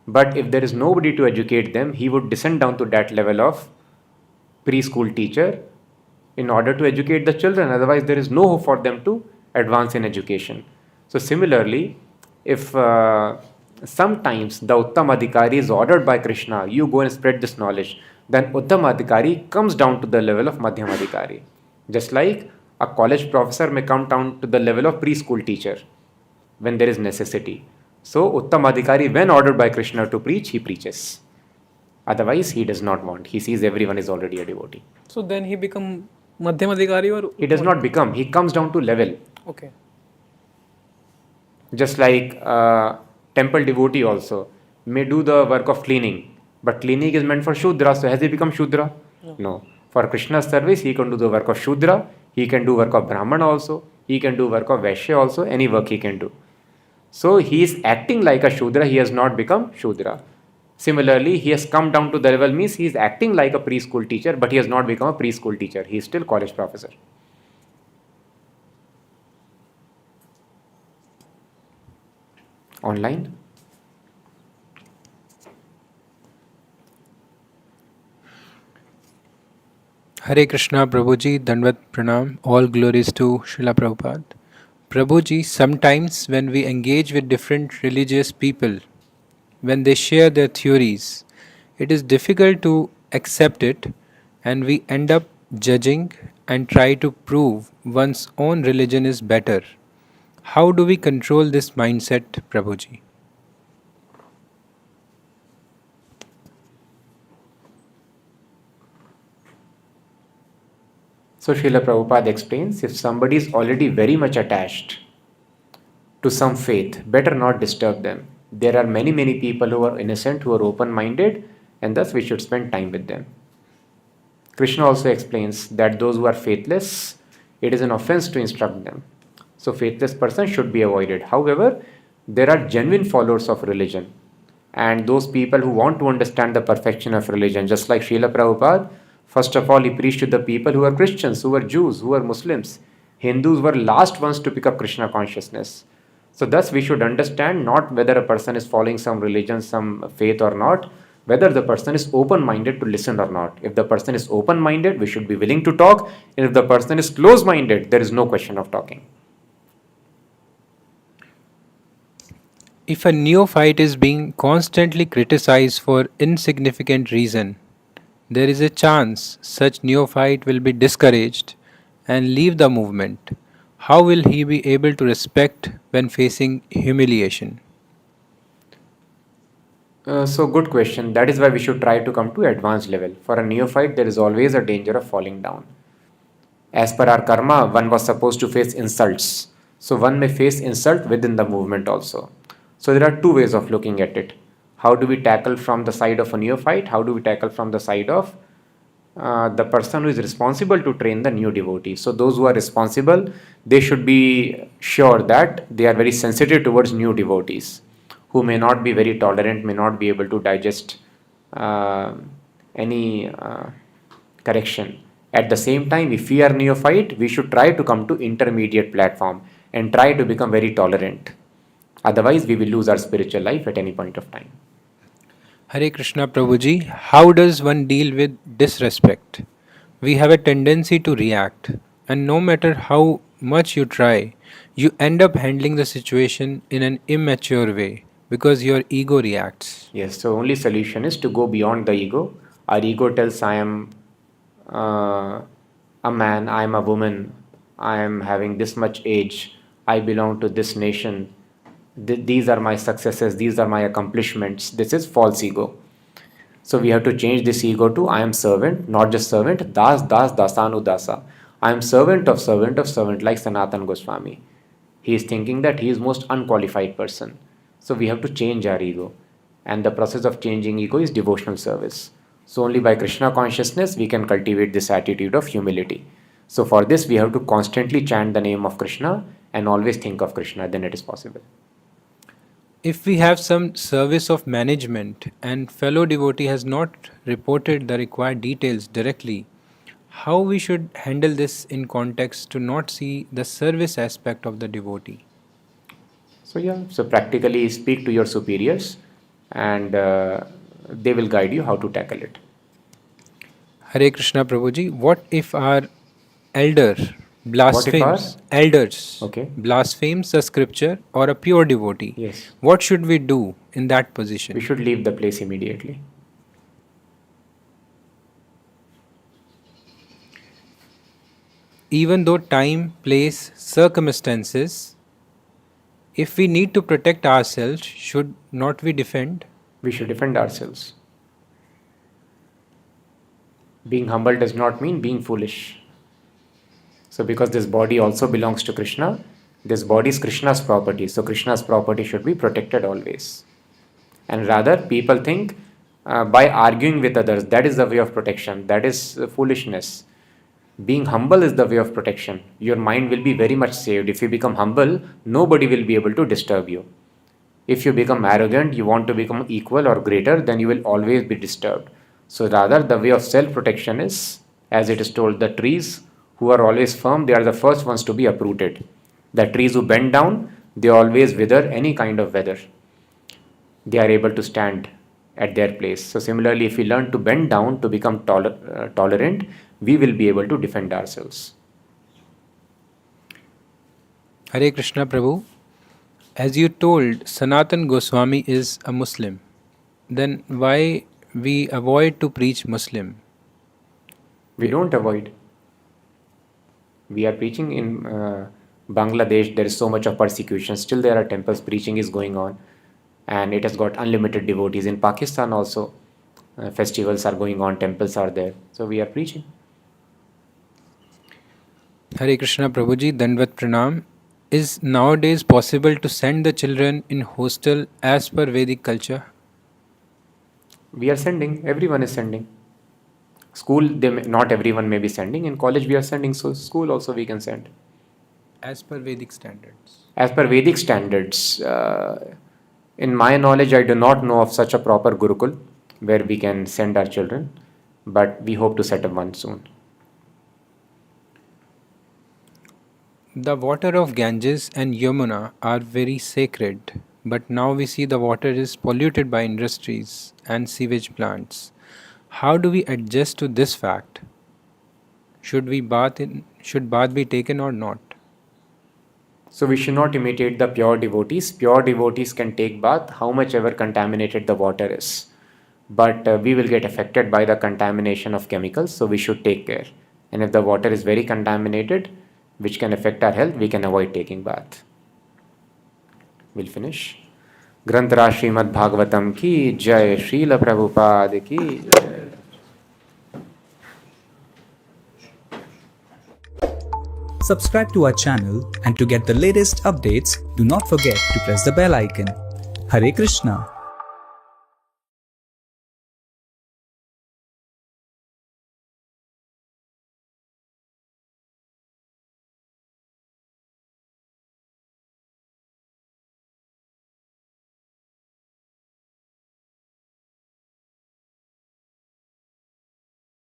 But if there is nobody to educate them, he would descend down to that level of preschool teacher in order to educate the children. Otherwise, there is no hope for them to advance in education. So similarly, if sometimes the Uttam Adhikari is ordered by Krishna, you go and spread this knowledge, then Uttam Adhikari comes down to the level of Madhyam Adhikari. Just like a college professor may come down to the level of preschool teacher when there is necessity. So Uttam Adhikari, when ordered by Krishna to preach, he preaches. Otherwise, he does not want. He sees everyone is already a devotee. So then he become Madhyam Adhikari or? He does not become. He comes down to level. Okay. Just like temple devotee also may do the work of cleaning. But cleaning is meant for Shudra. So has he become Shudra? No. For Krishna's service, he can do the work of Shudra. He can do work of Brahmana also. He can do work of Vaishya also. Any work he can do. So he is acting like a Shudra. He has not become Shudra. Similarly, he has come down to the level, means he is acting like a preschool teacher, but he has not become a preschool teacher. He is still college professor. Online? Hare Krishna, Prabhuji, Dandvat Pranam, all glories to Srila Prabhupada. Prabhuji, sometimes when we engage with different religious people, when they share their theories, it is difficult to accept it and we end up judging and try to prove one's own religion is better. How do we control this mindset, Prabhuji? So Srila Prabhupada explains, if somebody is already very much attached to some faith, better not disturb them. There are many people who are innocent, who are open-minded, and thus we should spend time with them. Krishna also explains that those who are faithless, it is an offense to instruct them. So faithless person should be avoided. However, there are genuine followers of religion, and those people who want to understand the perfection of religion, just like Srila Prabhupada. First of all, he preached to the people who were Christians, who were Jews, who were Muslims. Hindus were last ones to pick up Krishna consciousness. So thus we should understand not whether a person is following some religion, some faith or not, whether the person is open-minded to listen or not. If the person is open-minded, we should be willing to talk. And if the person is close-minded, there is no question of talking. If a neophyte is being constantly criticized for insignificant reason, there is a chance such neophyte will be discouraged and leave the movement. How will he be able to respect when facing humiliation? So good question. That is why we should try to come to advanced level. For a neophyte, there is always a danger of falling down. As per our karma, one was supposed to face insults. So one may face insult within the movement also. So there are two ways of looking at it. How do we tackle from the side of a neophyte? How do we tackle from the side of the person who is responsible to train the new devotee? So those who are responsible, they should be sure that they are very sensitive towards new devotees, who may not be very tolerant, may not be able to digest any correction. At the same time, if we are neophyte, we should try to come to intermediate platform and try to become very tolerant. Otherwise, we will lose our spiritual life at any point of time. Hare Krishna, Prabhuji, how does one deal with disrespect? We have a tendency to react, and no matter how much you try, you end up handling the situation in an immature way because your ego reacts. Yes, so only solution is to go beyond the ego. Our ego tells I am a man, I am a woman, I am having this much age, I belong to this nation, these are my successes, these are my accomplishments. This is false ego. So we have to change this ego to I am servant, not just servant, das, dasanu, dasa. I am servant, like Sanatan Goswami. He is thinking that he is most unqualified person. So we have to change our ego. And the process of changing ego is devotional service. So only by Krishna consciousness we can cultivate this attitude of humility. So for this we have to constantly chant the name of Krishna and always think of Krishna, then it is possible. If we have some service of management and fellow devotee has not reported the required details directly, how we should handle this in context to not see the service aspect of the devotee? So practically speak to your superiors and they will guide you how to tackle it. Hare Krishna Prabhuji, what if our elder blasphemes, Okay. blasphemes the scripture or a pure devotee? Yes. What should we do in that position? We should leave the place immediately. Even though time, place, circumstances, if we need to protect ourselves, should not we defend? We should defend ourselves. Being humble does not mean being foolish. So because this body also belongs to Krishna, this body is Krishna's property. So Krishna's property should be protected always. And rather, people think by arguing with others, that is the way of protection. That is foolishness. Being humble is the way of protection. Your mind will be very much saved. If you become humble, nobody will be able to disturb you. If you become arrogant, you want to become equal or greater, then you will always be disturbed. So rather, the way of self-protection is, as it is told, the trees who are always firm, they are the first ones to be uprooted. The trees who bend down, they always wither any kind of weather. They are able to stand at their place. So similarly, if we learn to bend down to become tolerant, we will be able to defend ourselves. Hare Krishna Prabhu, as you told, Sanatan Goswami is a Muslim. Then why we avoid to preach Muslim? We don't avoid. We are preaching in Bangladesh. There is so much of persecution. Still there are temples. Preaching is going on. And it has got unlimited devotees. In Pakistan also, festivals are going on. Temples are there. So we are preaching. Hare Krishna Prabhuji, Dandvat Pranam. Is nowadays possible to send the children in hostel as per Vedic culture? We are sending. Everyone is sending. School, not everyone may be sending. In college, we are sending. So school also we can send. As per Vedic standards? As per Vedic standards, in my knowledge, I do not know of such a proper Gurukul where we can send our children. But we hope to set up one soon. The water of Ganges and Yamuna are very sacred, but now we see the water is polluted by industries and sewage plants. How do we adjust to this fact? Should bath be taken or not? So we should not imitate the pure devotees. Pure devotees can take bath how much ever contaminated the water is. But we will get affected by the contamination of chemicals, so we should take care. And if the water is very contaminated, which can affect our health, we can avoid taking bath. We'll finish. Granthara Śrīmad-Bhāgavatam ki jai, Srila Prabhupada ki jai. Subscribe to our channel, and to get the latest updates, do not forget to press the bell icon. Hare Krishna.